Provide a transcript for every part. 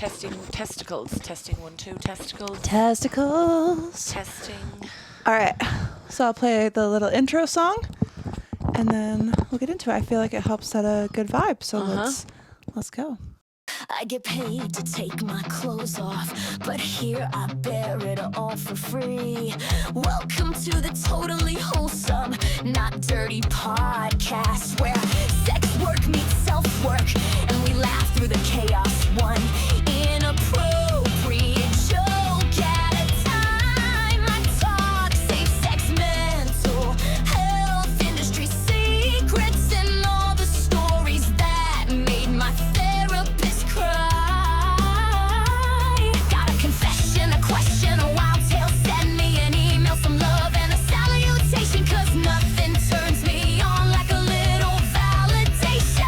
Testing testicles. Testing 1, 2 testicles. Testicles. Testing. All right. So I'll play the little intro song and then we'll get into it. I feel like it helps set a good vibe. So let's go. I get paid to take my clothes off, but here I bear it all for free. Welcome to the Totally Wholesome, Not Dirty podcast, where sex work meets self-work, and we laugh through the chaos. One inappropriate joke at a time. I talk safe sex, mental health, industry secrets, and all the stories that made my therapist cry. Got a confession, a question, a wild tale. Send me an email, some love and a salutation, 'cause nothing turns me on like a little validation.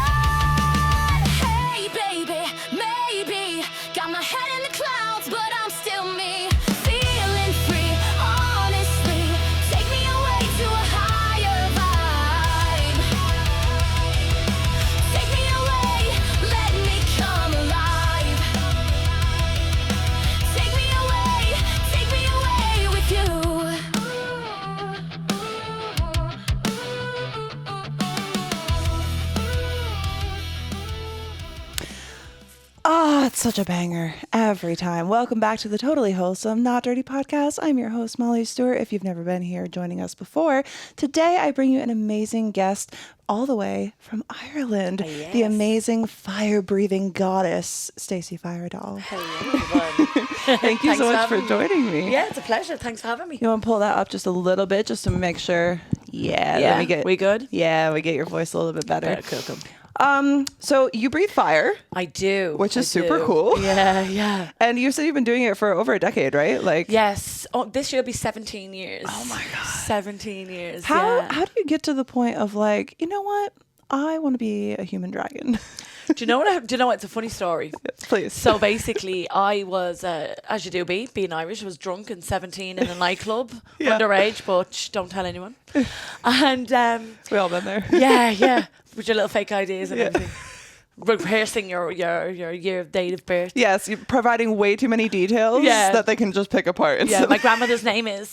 Hey baby, maybe got my head in the clouds, but I'm still me, feeling free. Honestly, take me away to a higher vibe. Take me away, let me come alive. Take me away with you. Oh, it's such a banger every time. Welcome back to the Totally Wholesome, Not Dirty podcast. I'm your host, Molly Stewart. If you've never been here joining us before, today I bring you an amazing guest all the way from Ireland, the amazing fire-breathing goddess, Stacy Firedoll. Hello, everyone. Thank you so much for joining me. Yeah, it's a pleasure. Thanks for having me. You want to pull that up just a little bit just to make sure? Yeah. Yeah, Let me we good? Yeah, we get your voice a little bit better. Cool. So you breathe fire, I do. which is I super do. cool. Yeah. And you said you've been doing it for over a decade, right? Like, Yes. Oh, this year will be 17 years. Oh my God. 17 years. how yeah. do you get to the point of like, you know what? I want to be a human dragon. Do you know what? It's a funny story. Please. So basically, I was, as you do being Irish, I was drunk and 17 in a nightclub, Yeah. underage, but don't tell anyone. And We all been there. yeah, with your little fake IDs and Yeah. everything. Rehearsing your year of date of birth. Yes, you're providing way too many details Yeah. that they can just pick apart. Yeah, instantly. my grandmother's name is.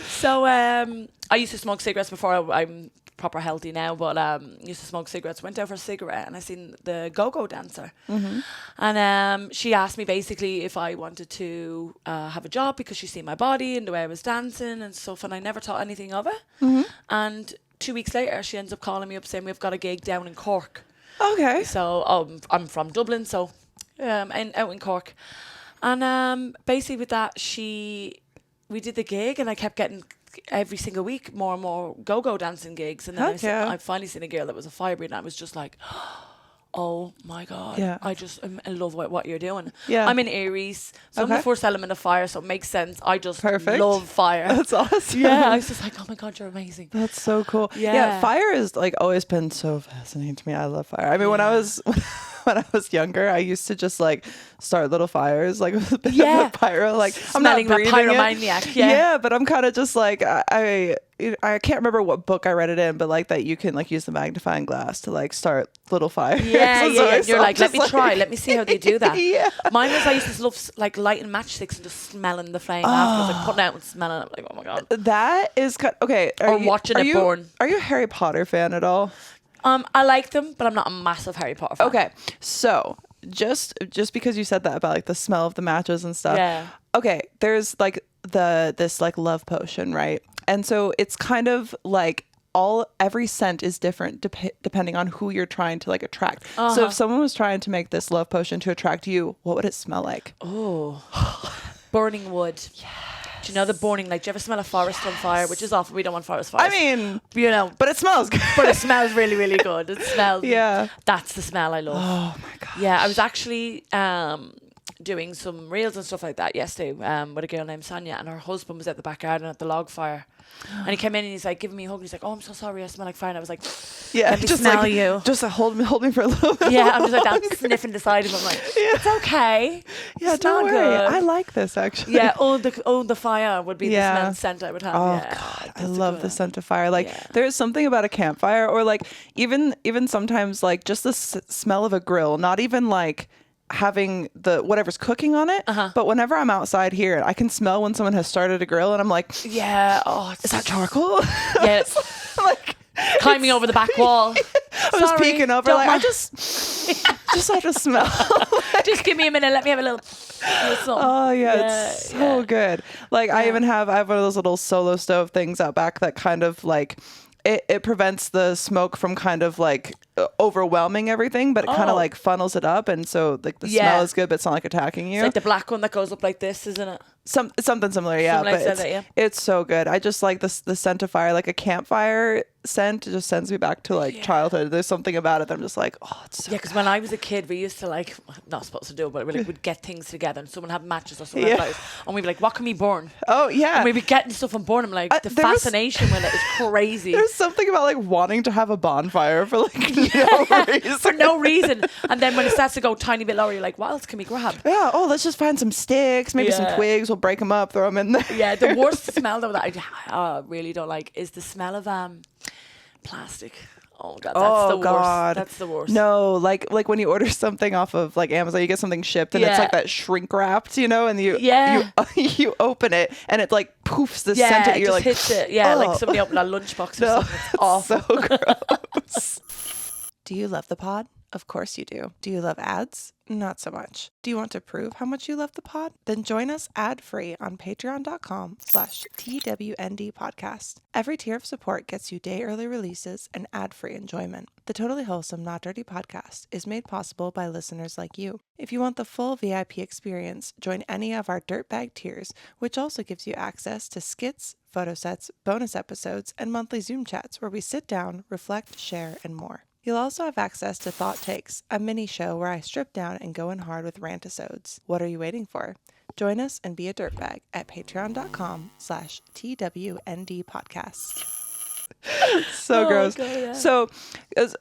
So I used to smoke cigarettes before. I'm proper healthy now, but used to smoke cigarettes. Went out for a cigarette and I seen the go-go dancer. Mm-hmm. And she asked me basically if I wanted to have a job because she seen my body and the way I was dancing and stuff, and I never thought anything of it. Mm-hmm. And 2 weeks later, she ends up calling me up saying we've got a gig down in Cork. Okay. So I'm from Dublin, so out in Cork. And basically with that, we did the gig and I kept getting every single week more and more go-go dancing gigs. And then I finally seen a girl that was a fire breather and I was just like, oh my God, Yeah. I love what you're doing. Yeah. I'm in Aries, so I'm the Okay. first element of fire, so it makes sense. I just Perfect. love fire. That's awesome. Yeah, I was just like, oh my God, you're amazing. That's so cool. Yeah. Fire has like always been so fascinating to me. I love fire. I mean, when I was younger, I used to just like start little fires, like with a bit of the pyro. Like Smelling I'm that not breathing pyromaniac. it. Yeah. But I'm kind of just like I can't remember what book I read it in, but like that you can like use the magnifying glass to like start little fires. Yeah. So You're like, let me try. Let me see how they do that. Yeah. Mine was I used to love like lighting matchsticks and just smelling the flame afterwards, like putting out and smelling it. Like, oh my God. That is okay. Watching it burn. Are you a Harry Potter fan at all? I like them, but I'm not a massive Harry Potter fan. Okay, so just because you said that about like the smell of the matches and stuff. Yeah. Okay, there's like this like love potion, right? And so it's kind of like every scent is different depending on who you're trying to like attract. So if someone was trying to make this love potion to attract you, what would it smell like? Oh, burning wood. Yeah. Do you know the burning? Like, do you ever smell a forest on fire? Which is awful. We don't want forest fires. I mean, you know, but it smells good. but it smells really, really good. It smells. Yeah. That's the smell I love. Oh my God. Yeah, I was actually doing some reels and stuff like that yesterday with a girl named Sonia, and her husband was at the back garden at the log fire. And he came in and he's like giving me a hug and he's like, oh, I'm so sorry, I smell like fire. And I was like, Yeah, let me just smell like, you. Just hold me for a little bit. Yeah, I'm just like that, sniffing the side of him. I'm like, it's okay. Yeah, Smell don't worry. good. I like this actually. Yeah, the fire would be the smell scent I would have. Oh yeah. God, I That's a love good the one. scent of fire. Like Yeah. there's something about a campfire, or like even sometimes like just the smell of a grill. Not even like having the whatever's cooking on it. But whenever I'm outside here, I can smell when someone has started a grill, and I'm like, Yeah. Oh, is that charcoal? Yes. Like Climbing over the back wall. I'm just peeking over, don't like mind. I just like to smell. Just give me a minute. Let me have a little something. Oh yeah, it's so good. Like I have one of those little solo stove things out back that kind of like it prevents the smoke from kind of like overwhelming everything, but it kind of like funnels it up, and so like the smell is good, but it's not like attacking you. It's like the black one that goes up like this, isn't it? Something similar, yeah. Something like But that, it's so good. I just like the scent of fire, like a campfire scent. It just sends me back to like childhood. There's something about it that I'm just like, oh, it's so Yeah, because when I was a kid, we used to like, not supposed to do it, but we'd get things together, and someone had matches or something like that, and we'd be like, what can we burn? Oh yeah. And we'd be getting stuff and burn them. Like the fascination with it is crazy. There's something about like wanting to have a bonfire for like no reason. For no reason. And then when it starts to go tiny bit lower, you're like, what else can we grab? Yeah. Oh, let's just find some sticks, maybe some twigs. We'll break them up, throw them in there. Yeah. The worst smell though that I really don't like is the smell of plastic. Oh god, that's the worst. That's the worst. No, like when you order something off of like Amazon, you get something shipped and it's like that shrink wrapped, you know, and you you open it and it like poofs the scent. You're just like hits it. Yeah, like somebody opened a lunchbox or something. It's awful. So gross. Do you love the pod? Of course you do. Do you love ads? Not so much. Do you want to prove how much you love the pod? Then join us ad-free on patreon.com/TWND podcast. Every tier of support gets you day early releases and ad-free enjoyment. The Totally Wholesome Not Dirty podcast is made possible by listeners like you. If you want the full VIP experience, join any of our dirtbag tiers, which also gives you access to skits, photo sets, bonus episodes, and monthly Zoom chats where we sit down, reflect, share, and more. You'll also have access to Thought Takes, a mini show where I strip down and go in hard with rant-episodes. What are you waiting for? Join us and be a dirtbag at patreon.com/TWND podcast. So gross. God, yeah. So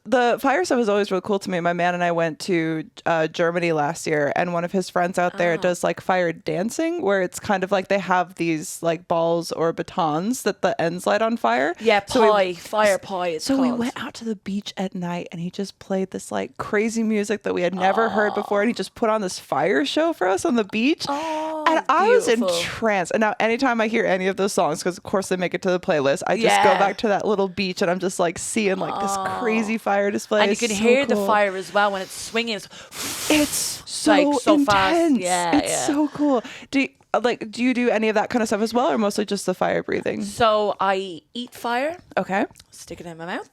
the fire stuff is always really cool to me. My man and I went to Germany last year, and one of his friends out there does like fire dancing, where it's kind of like they have these like balls or batons that the ends light on fire. Yeah, fire pie. It's so called. we went out to the beach at night, and he just played this like crazy music that we had never heard before, and he just put on this fire show for us on the beach. And I was entranced. And now anytime I hear any of those songs, because of course they make it to the playlist, I just go back to that little beach, and I'm just like seeing like this crazy fire display. And you can hear the fire as well when it's swinging. It's so like so intense. fast. Yeah, it's so cool. Do you do any of that kind of stuff as well, or mostly just the fire breathing? So I eat fire. Okay. Stick it in my mouth.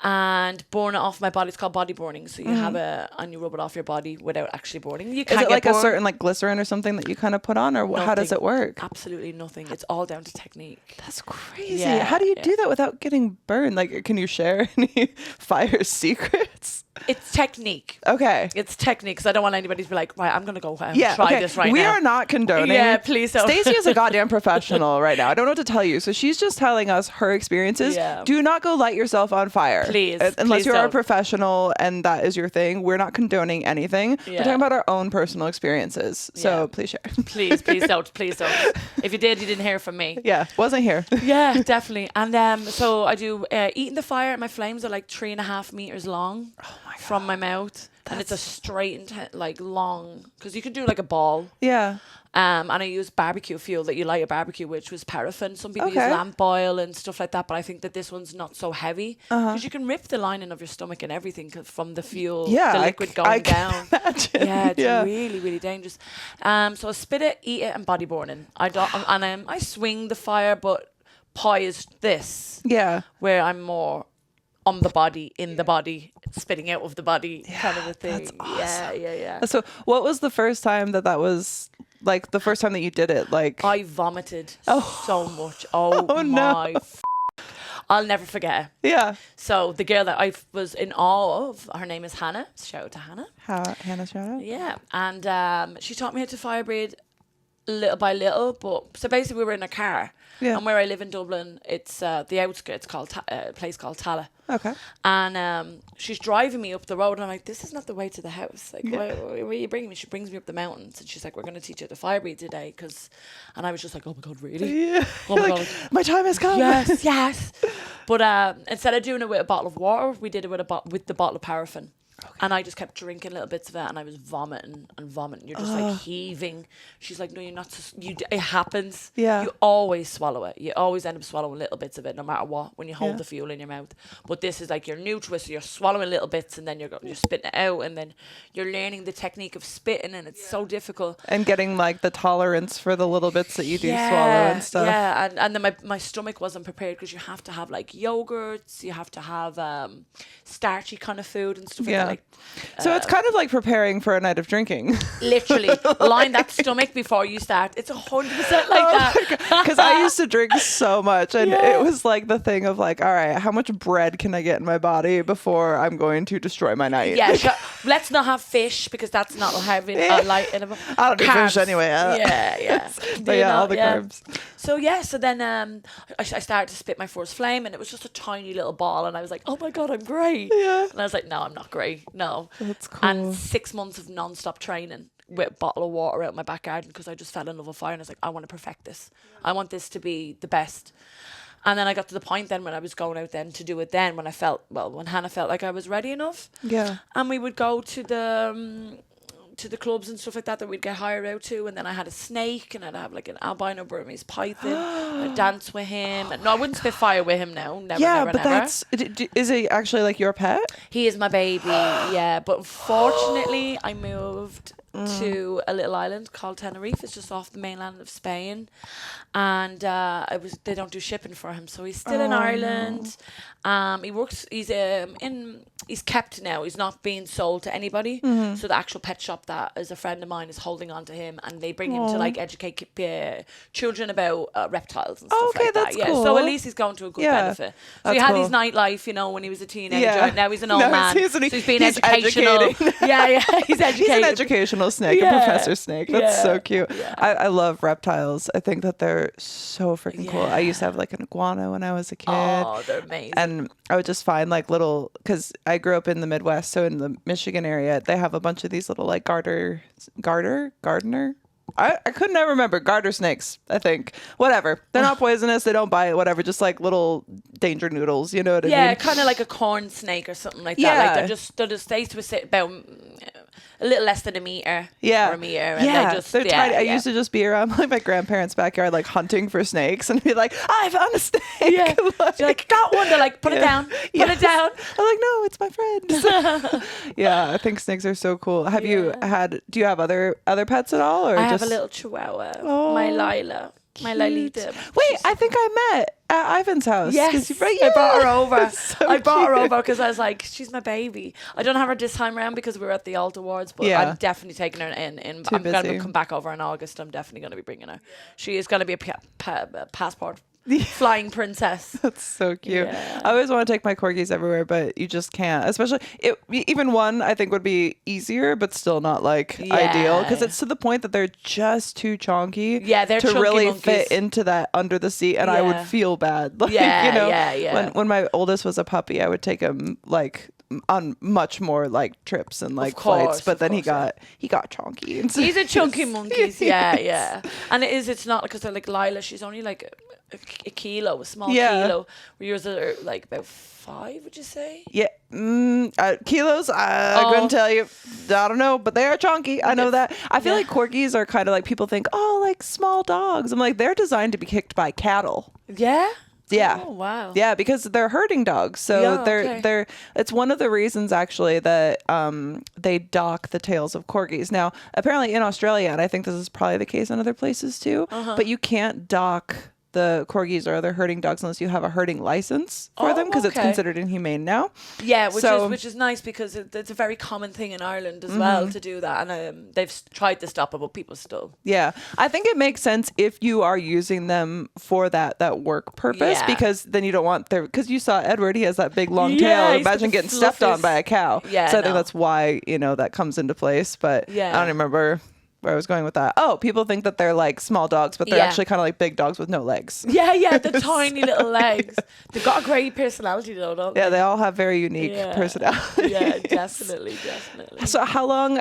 And burn it off my body. It's called body burning. So you have and you rub it off your body without actually burning. You can't Is it get like burned. a certain like glycerin or something that you kind of put on, or how does it work? Absolutely nothing. It's all down to technique. That's crazy. Yeah, How do you do that without getting burned? Like, can you share any fire secrets? It's technique. Okay. It's technique. Because I don't want anybody to be like, right, I'm going to go try this right now. We are not condoning. Yeah, please don't. Stacey is a goddamn professional right now. I don't know what to tell you. So she's just telling us her experiences. Yeah. Do not go light yourself on fire. Please. Unless you're a don't. professional and that is your thing. We're not condoning anything. Yeah. We're talking about our own personal experiences. So please share. Please don't. Please don't. If you did, you didn't hear from me. Yeah. Wasn't here. Yeah, definitely. And so I do eating the fire, and my flames are like 3.5 meters long from my mouth. And it's a straight and like long, because you can do like a ball. Yeah. And I use barbecue fuel that you light a barbecue, which was paraffin. Some people use lamp oil and stuff like that, but I think that this one's not so heavy, because you can rip the lining of your stomach and everything from the fuel, the liquid going down. Imagine. Yeah, it's really, really dangerous. So I spit it, eat it, and body burning. I swing the fire, but pie is this. Yeah. Where I'm more on the body, in the body, spitting out of the body, kind of a thing. That's awesome. Yeah. So what was the first time that was like the first time that you did it? Like I vomited so much. Oh my. No. I'll never forget it. Yeah. So the girl that I was in awe of, her name is Hannah. Shout out to Hannah. Hannah, shout out. Yeah. And she taught me how to fire breathe little by little. But so basically we were in a car. Yeah. And where I live in Dublin, it's the outskirts called a place called Tala. Okay. And she's driving me up the road, and I'm like, this is not the way to the house. Like, where are you bringing me? She brings me up the mountains, and she's like, we're going to teach you to fire breathe today. And I was just like, oh my God, really? Yeah. Oh my Like, God. my time has come. Yes. But instead of doing it with a bottle of water, we did it with the bottle of paraffin. And I just kept drinking little bits of it, and I was vomiting and vomiting. You're just like heaving. She's like, no, you're not. It happens. Yeah. You always swallow it. You always end up swallowing little bits of it, no matter what, when you hold the fuel in your mouth. But this is like you're new to it, so you're swallowing little bits, and then you're spitting it out, and then you're learning the technique of spitting, and it's so difficult. And getting like the tolerance for the little bits that you do swallow and stuff. Yeah, and then my stomach wasn't prepared because you have to have like yogurts, you have to have starchy kind of food and stuff like that. Like, so it's kind of like preparing for a night of drinking. Literally, line that stomach before you start. It's 100% like that. Because I used to drink so much, and it was like the thing of like, all right, how much bread can I get in my body before I'm going to destroy my night? Yeah, let's not have fish because that's not having light. I don't do fish anyway. Yeah. But all the carbs. So then I started to spit my first flame, and it was just a tiny little ball, and I was like, oh my God, I'm great. Yeah. And I was like, no, I'm not great. No. That's cool. And 6 months of non-stop training with a bottle of water out in my back garden because I just fell in love with fire, and I was like, I want to perfect this. I want this to be the best. And then I got to the point then when I was going out then to do it then when Hannah felt like I was ready enough. Yeah. And we would go to the clubs and stuff like that we'd get hired out to, and then I had a snake, and I'd have like an albino Burmese python. I'd dance with him. And no, I wouldn't spit fire with him now. Never. That's is he actually like your pet? He is my baby, yeah. But unfortunately, I moved to a little island called Tenerife. It's just off the mainland of Spain, and they don't do shipping for him, so he's still in Ireland. He works. He's kept now. He's not being sold to anybody. So the actual pet shop that is a friend of mine is holding on to him, and they bring him to like educate children about reptiles and stuff like that. That's cool. So at least he's going to a good benefit. So he had his nightlife, when he was a teenager. Yeah. Now he's an old man. He's being educational. He's educated. He's an educational snake, a professor snake. That's so cute. Yeah. I love reptiles. I think that they're so freaking cool. I used to have like an iguana when I was a kid. Oh, they're amazing. And I would just find like little, because I grew up in the Midwest, so in the Michigan area, they have a bunch of these little like gardener? I could never remember. Garter snakes, I think. Whatever. They're not poisonous. They don't bite. Whatever. Just like little danger noodles. You know what I mean? Yeah, kind of like a corn snake or something like that. Like they're just they used to sit about a little less than a meter. Yeah. Or a meter. And they're tiny. I used to just be around like my grandparents' backyard, like hunting for snakes, and be like, I found a snake. Yeah. You're like, got one. They're like, put it down. Put it down. I'm like, no, it's my friend. Yeah, I think snakes are so cool. Do you have other pets at all? Or I have a little chihuahua. My Lila. My Lilita. Wait, I think I met at Ivan's house. Yes, I brought her over. I brought her over because I was like, she's my baby. I don't have her this time around because we were at the Alt Awards, but I'm definitely taking her in. I'm going to come back over in August. I'm definitely going to be bringing her. She is going to be a passport flying princess. That's so cute. I always want to take my corgis everywhere, but you just can't. Especially even one I think would be easier, but still not like ideal, because it's to the point that they're just too chonky. Yeah, they're to really monkeys. fit into that under the seat, and I would feel bad. Like, When my oldest was a puppy, I would take him like on much more like trips and like flights, but then he got chonky. And so he's a chunky monkey. Yeah. And it's not because they're like Lila. She's only like a kilo, a small kilo. Where yours are like about 5, would you say? Yeah, kilos. I couldn't tell you. I don't know, but they are chunky. I know that. I feel like corgis are kind of like, people think, like small dogs. I'm like, they're designed to be kicked by cattle. Yeah. Yeah. Oh wow. Yeah, because they're herding dogs. So they're it's one of the reasons actually that they dock the tails of corgis. Now, apparently in Australia, and I think this is probably the case in other places too, but you can't dock the corgis or other herding dogs unless you have a herding license for them, because it's considered inhumane now. Yeah, which is nice because it's a very common thing in Ireland as well to do that, and they've tried to stop it, but people still. Yeah, I think it makes sense if you are using them for that work purpose, because then you don't want because you saw Edward, he has that big long tail. Imagine getting stepped on by a cow. Yeah, so I think that's why that comes into place. But I don't remember where I was going with that. Oh, people think that they're like small dogs, but they're actually kind of like big dogs with no legs. Yeah, the tiny little legs. They've got a great personality though, don't they? Yeah, they all have very unique personalities. Yeah, definitely. So how long...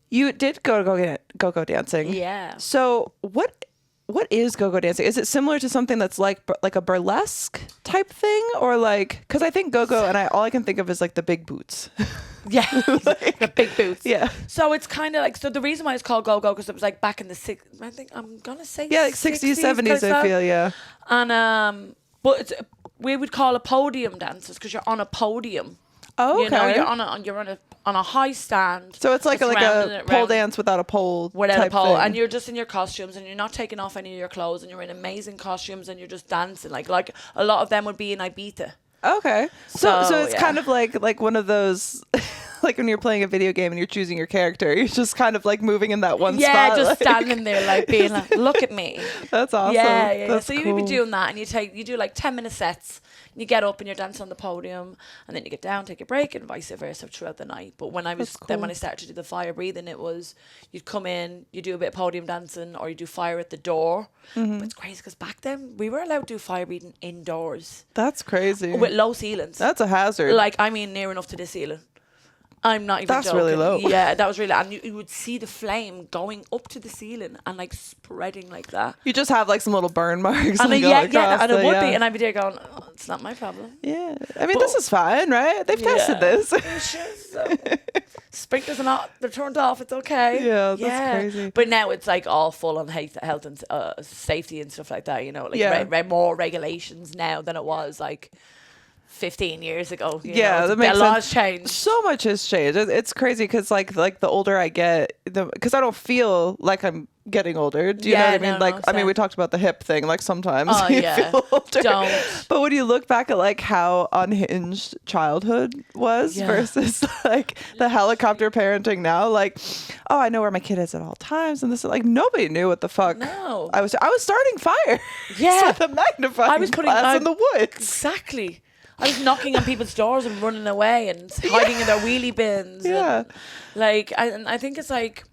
you did go dancing. Yeah. So what what is go-go dancing? Is it similar to something that's like a burlesque type thing, or like, because I think go-go and all I can think of is like the big boots. Yeah, the big boots. Yeah. So it's kind of like, so the reason why it's called go-go, because it was like back in the I think I'm gonna say Yeah, like 60s, 70s, I feel, yeah. And but we would call it podium dances because you're on a podium. Oh, okay. You know, you're on a high stand. So it's like a pole dance without a pole. Without a pole, thing. and you're just in your costumes, and you're not taking off any of your clothes, and you're in amazing costumes, and you're just dancing. Like a lot of them would be in Ibiza. Okay. So it's yeah. kind of like one of those, like when you're playing a video game and you're choosing your character, you're just kind of like moving in that one spot. Yeah, just like. standing there, like being like, look at me. That's awesome. Yeah. That's So cool. you would be doing that, and you do like 10-minute sets. And you get up and you're dancing on the podium, and then you get down, take a break, and vice versa throughout the night. But when I was cool. then when I started to do the fire breathing, it was you'd come in, you do a bit of podium dancing, or you do fire at the door. But it's crazy because back then we were allowed to do fire breathing indoors That's crazy. with low ceilings. That's a hazard. Like, I mean, near enough to the ceiling. I'm not even That's joking. really low. Yeah, that was really, and you would see the flame going up to the ceiling and like spreading like that. You just have like some little burn marks. And like, yeah, all across and it the- would yeah. be, and I'd be there going, oh, it's not my problem. Yeah. I mean, this is fine, right? They've tested this. So, sprinklers are not, they're turned off, it's okay. Yeah, that's crazy. But now it's like all full on health and safety and stuff like that, you know, like Yeah. more regulations now than it was like 15 years ago. Yeah, that makes a lot sense. has changed. So much has changed. It's crazy because like the older I get, because I don't feel like I'm getting older. Do you know what I mean? no, Like, no, I mean, same. we talked about the hip thing. Like sometimes Oh, you yeah. feel older. Don't. But when you look back at like how unhinged childhood was Yeah. versus like the helicopter parenting now, like, oh, I know where my kid is at all times, and this is like nobody knew what the fuck. No. I was starting fire. Yeah. with a magnifying I was putting- glass in the woods. Exactly. I was knocking on people's doors and running away and hiding in their wheelie bins. Yeah. And, like, I think it's like,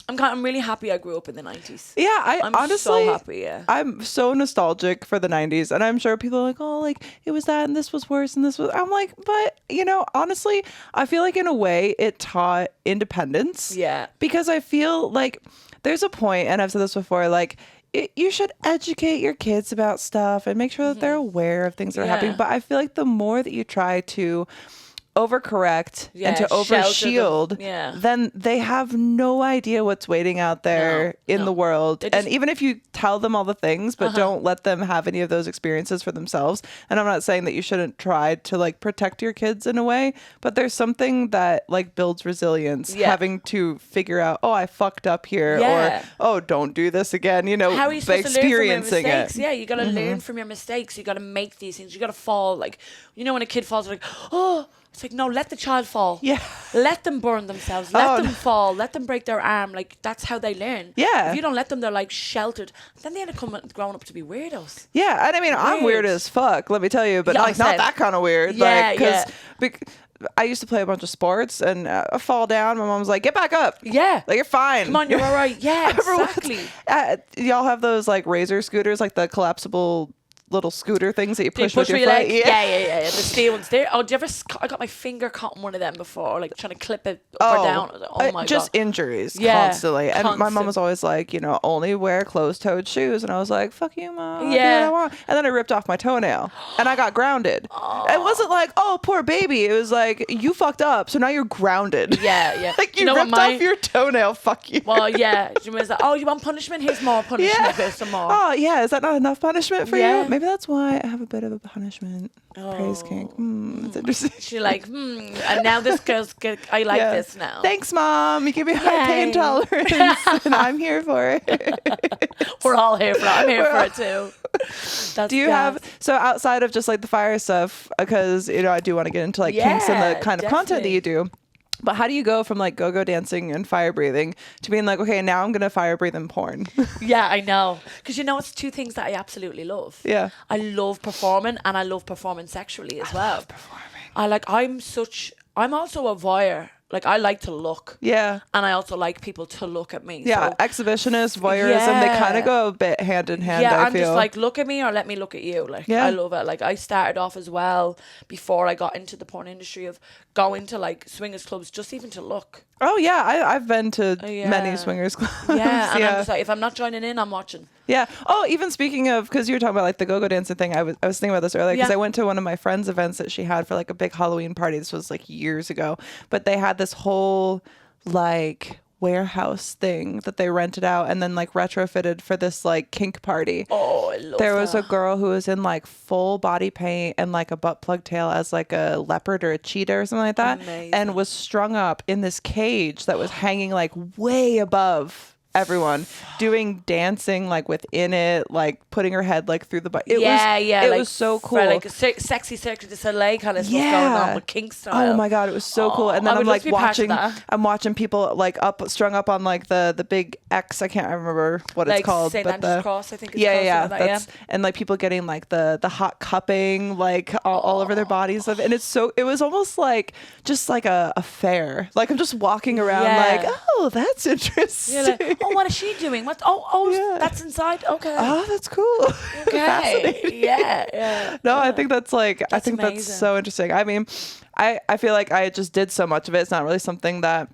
I'm really happy I grew up in the 90s. Yeah, I'm honestly, so happy, yeah. I'm so nostalgic for the 90s, and I'm sure people are like, oh, like it was that and this was worse and this was. I'm like, but you know, honestly, I feel like in a way it taught independence. Yeah. Because I feel like there's a point, and I've said this before, like you should educate your kids about stuff and make sure that they're aware of things that are happening. Yeah. But I feel like the more that you try to overcorrect Yeah, and to shelter overshield, them. Yeah. then they have no idea what's waiting out there in the world. They And just- even if you tell them all the things, but don't let them have any of those experiences for themselves. And I'm not saying that you shouldn't try to like protect your kids in a way, but there's something that like builds resilience, Yeah. having to figure out, oh, I fucked up here, Yeah. or oh, don't do this again. You know, How are you by supposed to learn from your experiencing mistakes? it. Yeah, you got to learn from your mistakes. You got to make these things. You got to fall. Like, you know, when a kid falls, like, oh, it's like, no, let the child fall. Yeah. Let them burn themselves. Let Oh, them no. fall. Let them break their arm. Like, that's how they learn. Yeah. If you don't let them, they're like sheltered. Then they end up growing up to be weirdos. Yeah, and I mean, I'm weird Weird. as fuck, let me tell you, but Yeah, like not same. that kind of weird. Yeah, like, I used to play a bunch of sports, and I fall down. My mom's like, "Get back up." Yeah. Like you're fine. Come on, you're all right. Yeah, Everyone's- exactly. Y'all have those like razor scooters, like the collapsible little scooter things that you Do you push with your your foot. leg? Yeah. The steel ones there. Oh, do you ever? I got my finger caught in one of them before, like trying to clip it up or down. Oh my just god. injuries Yeah, constantly. And my mom constant. was always like, you know, only wear closed-toed shoes. And I was like, fuck you, mom. I'll do Yeah. what I want. And then I ripped off my toenail and I got grounded. It wasn't like, oh, poor baby. It was like, you fucked up, so now you're grounded. Yeah. Like you You know what ripped off your toenail. Fuck you. Well, yeah. She was like, oh, you want punishment? Here's more punishment. Yeah. Here's some more. Oh, yeah. Is that not enough punishment for Yeah. you? Maybe that's why I have a bit of a punishment praise kink. That's interesting. She's like, and now this girl's good. I like Yeah. this now. Thanks, Mom. You give me high pain Yay. tolerance, and I'm here for it. We're all here for it. I'm here for it too. That's Do you have, so outside of just like the fire stuff, because, you know, I do want to get into like kinks and the Yeah, kind of content that definitely. you do. But how do you go from like go-go dancing and fire breathing to being like, okay, now I'm going to fire breathe in porn? Yeah, I know. Because you know, it's two things that I absolutely love. Yeah. I love performing, and I love performing sexually as well. love performing. I'm also a voyeur. Like, I like to look. Yeah. And I also like people to look at me. Yeah. So, Exhibitionist, voyeurism, they kind Yeah. of go a bit hand in hand, yeah, I I'm feel. just like, look at me or let me look at you. Like, Yeah. I love it. Like, I started off as well before I got into the porn industry of going to like swingers clubs just even to look. Oh yeah, I've been to Yeah. many swingers clubs. Yeah, and I'm just like, if I'm not joining in, I'm watching. Yeah. Oh, even speaking of, because you were talking about like the go-go dancing thing, I was thinking about this earlier because Yeah. I went to one of my friend's events that she had for like a big Halloween party. This was like years ago, but they had this whole like warehouse thing that they rented out and then like retrofitted for this like kink party. Oh, I love There was a that. girl who was in like full body paint and like a butt plug tail as like a leopard or a cheetah or something like that, Amazing. and was strung up in this cage that was hanging like way above everyone, doing dancing like within it, like putting her head like through the butt. It like, was so cool. For like a sexy Cirque du Soleil kind of stuff going on with kink style. Oh my god, it was so cool. And then I I'm would love like to be part of watching that. I'm watching people like strung up on like the big X, I can't remember what Like it's called. St. but Andrew's the Cross, I think it's yeah, called, yeah, something like that, that's and like people getting like the hot cupping like all over their bodies and it was almost like just like a fair. Like I'm just walking around Yeah. like, oh, that's interesting. You're like, oh, what is she doing? What? Oh, Yeah. that's inside. Okay. Oh, that's cool. Okay. Fascinating. Yeah. No, I think that's like I That's think that's amazing. so interesting. I mean, I feel like I just did so much of it. It's not really something that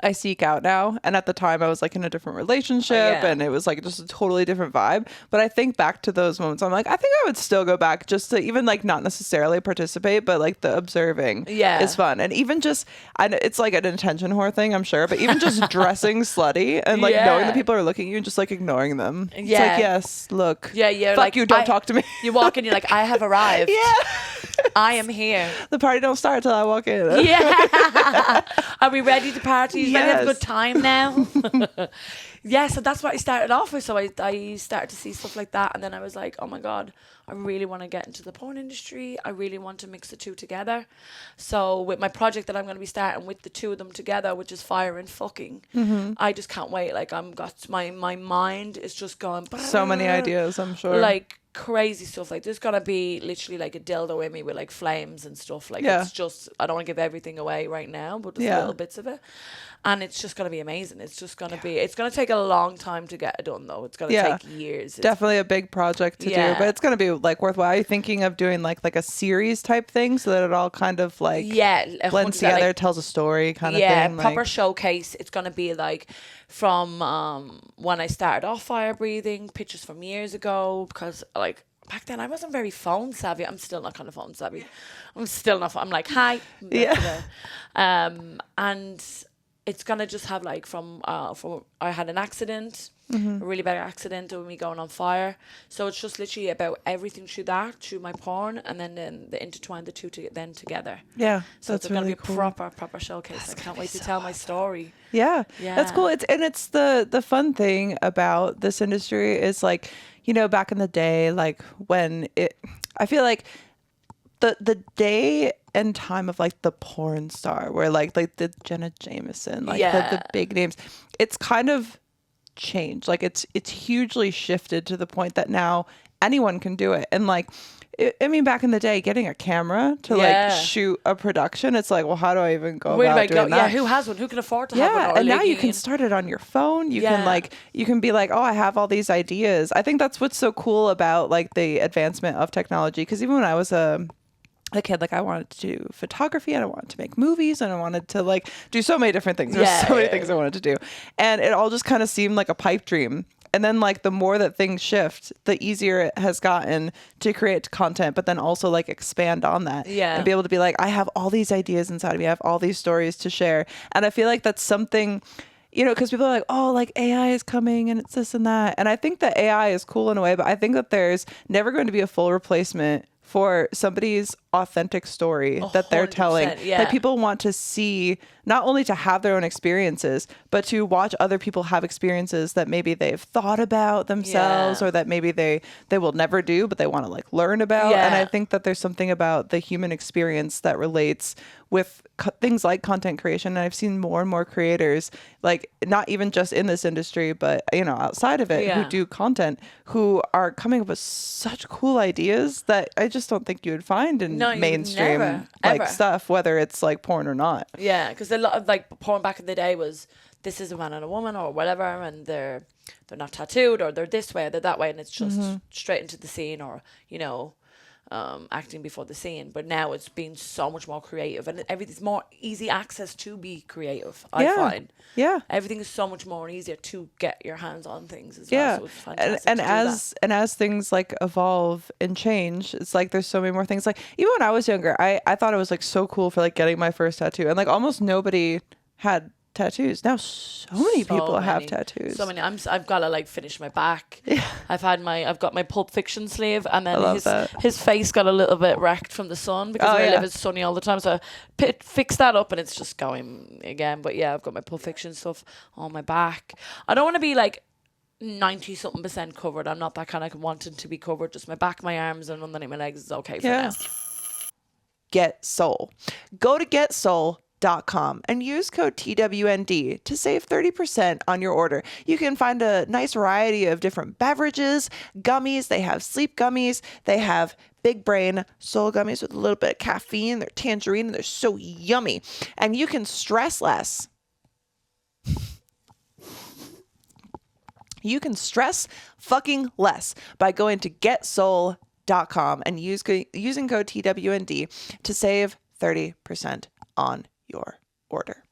I seek out now. And at the time I was like in a different relationship Yeah. and it was like just a totally different vibe. But I think back to those moments, I'm like, I think I would still go back just to even like not necessarily participate, but like the observing is fun. And even just, I know it's like an attention whore thing, I'm sure, but even just dressing slutty and like knowing that people are looking at you and just like ignoring them. It's Yeah. like, yes, look. Yeah, Fuck like, you, don't talk to me. You walk in, you're like, I have arrived. Yeah. I am here. The party don't start till I walk in. Yeah. Are we ready to party? Ready to have a Yes. good time now? Yeah, so that's what I started off with. So I started to see stuff like that. And then I was like, oh my God, I really want to get into the porn industry. I really want to mix the two together. So with my project that I'm going to be starting with the two of them together, which is fire and fucking, I just can't wait. Like my mind is just going. So many ideas, I'm sure. Like crazy stuff. Like there's gonna be literally like a dildo in me with like flames and stuff. Like Yeah. it's just, I don't want to give everything away right now, but just Yeah. little bits of it. And it's just gonna be amazing. It's just gonna be. It's gonna take a long time to get it done though. It's gonna Yeah. take years. It's, Definitely a big project to do, Yeah. but it's going to be like worthwhile. Are you thinking of doing like a series type thing so that it all kind of like yeah, blends 100%, together, like, tells a story kind of yeah, thing? proper Like, showcase. It's gonna be like from when I started off fire breathing, pictures from years ago, because like back then I wasn't very phone savvy. I'm still not kind of phone savvy. I'm still not. I'm like, hi. Yeah. And it's gonna just have like from I had an accident, a really bad accident of me going on fire. So it's just literally about everything through my porn, and then they intertwine the two together. yeah, So that's it's gonna really be a cool. proper showcase. I can't wait to tell my story. Yeah, that's Yeah. cool. It's the fun thing about this industry is like, you know, back in the day, like when I feel like the day and time of like the porn star, where like the Jenna Jameson, like the big names, it's kind of changed. Like it's hugely shifted to the point that now anyone can do it. And like, I mean, back in the day, getting a camera to Yeah. like shoot a production, it's like, well, how do I even go Where do about I go? doing that? Yeah, who has one? Who can afford to have one? Yeah, Or and now like, you can start it on your phone. You can Yeah. like you can be like, oh, I have all these ideas. I think that's what's so cool about like the advancement of technology. Because even when I was a kid, like I wanted to do photography and I wanted to make movies and I wanted to like do so many different things. There's Yeah, so many yeah. things I wanted to do, and it all just kind of seemed like a pipe dream. And then like the more that things shift, the easier it has gotten to create content, but then also like expand on that. Yeah. And be able to be like, I have all these ideas inside of me. I have all these stories to share. And I feel like that's something, you know, because people are like, oh, like AI is coming and it's this and that. And I think that AI is cool in a way, but I think that there's never going to be a full replacement for somebody's authentic story that they're telling, 100%, yeah. that people want to see, not only to have their own experiences, but to watch other people have experiences that maybe they've thought about themselves Yeah. or that maybe they will never do, but they want to like learn about. Yeah. And I think that there's something about the human experience that relates with things like content creation. And I've seen more and more creators, like not even just in this industry, but you know, outside of it, who Yeah. do content, who are coming up with such cool ideas that I just don't think you would find in No, you would mainstream never, like ever. stuff, whether it's like porn or not. Yeah, because a lot of like porn back in the day was, this is a man and a woman or whatever, and they're not tattooed or they're this way or they're that way, and it's just straight into the scene, or you know, acting before the scene, but now it's been so much more creative, and everything's more easy access to be creative. I find everything is so much more easier to get your hands on things as well. So it's fantastic and as things like evolve and change, it's like there's so many more things. Like even when I was younger, I thought it was like so cool for like getting my first tattoo, and like almost nobody had tattoos. Now so many people have tattoos. So many. I've got to like finish my back. I've got my Pulp Fiction sleeve, and then his face got a little bit wrecked from the sun because where I live is sunny all the time. So I fixed that up, and it's just going again. But yeah, I've got my Pulp Fiction stuff on my back. I don't want to be like 90-something% covered. I'm not that kind of wanting to be covered. Just my back, my arms, and underneath my legs is okay for now. Get Soul. Go to GetSoul.com and use code TWND to save 30% on your order. You can find a nice variety of different beverages, gummies. They have sleep gummies. They have big brain soul gummies with a little bit of caffeine. They're tangerine and they're so yummy. And you can stress less. You can stress fucking less by going to GetSoul.com and using code TWND to save 30% on your order.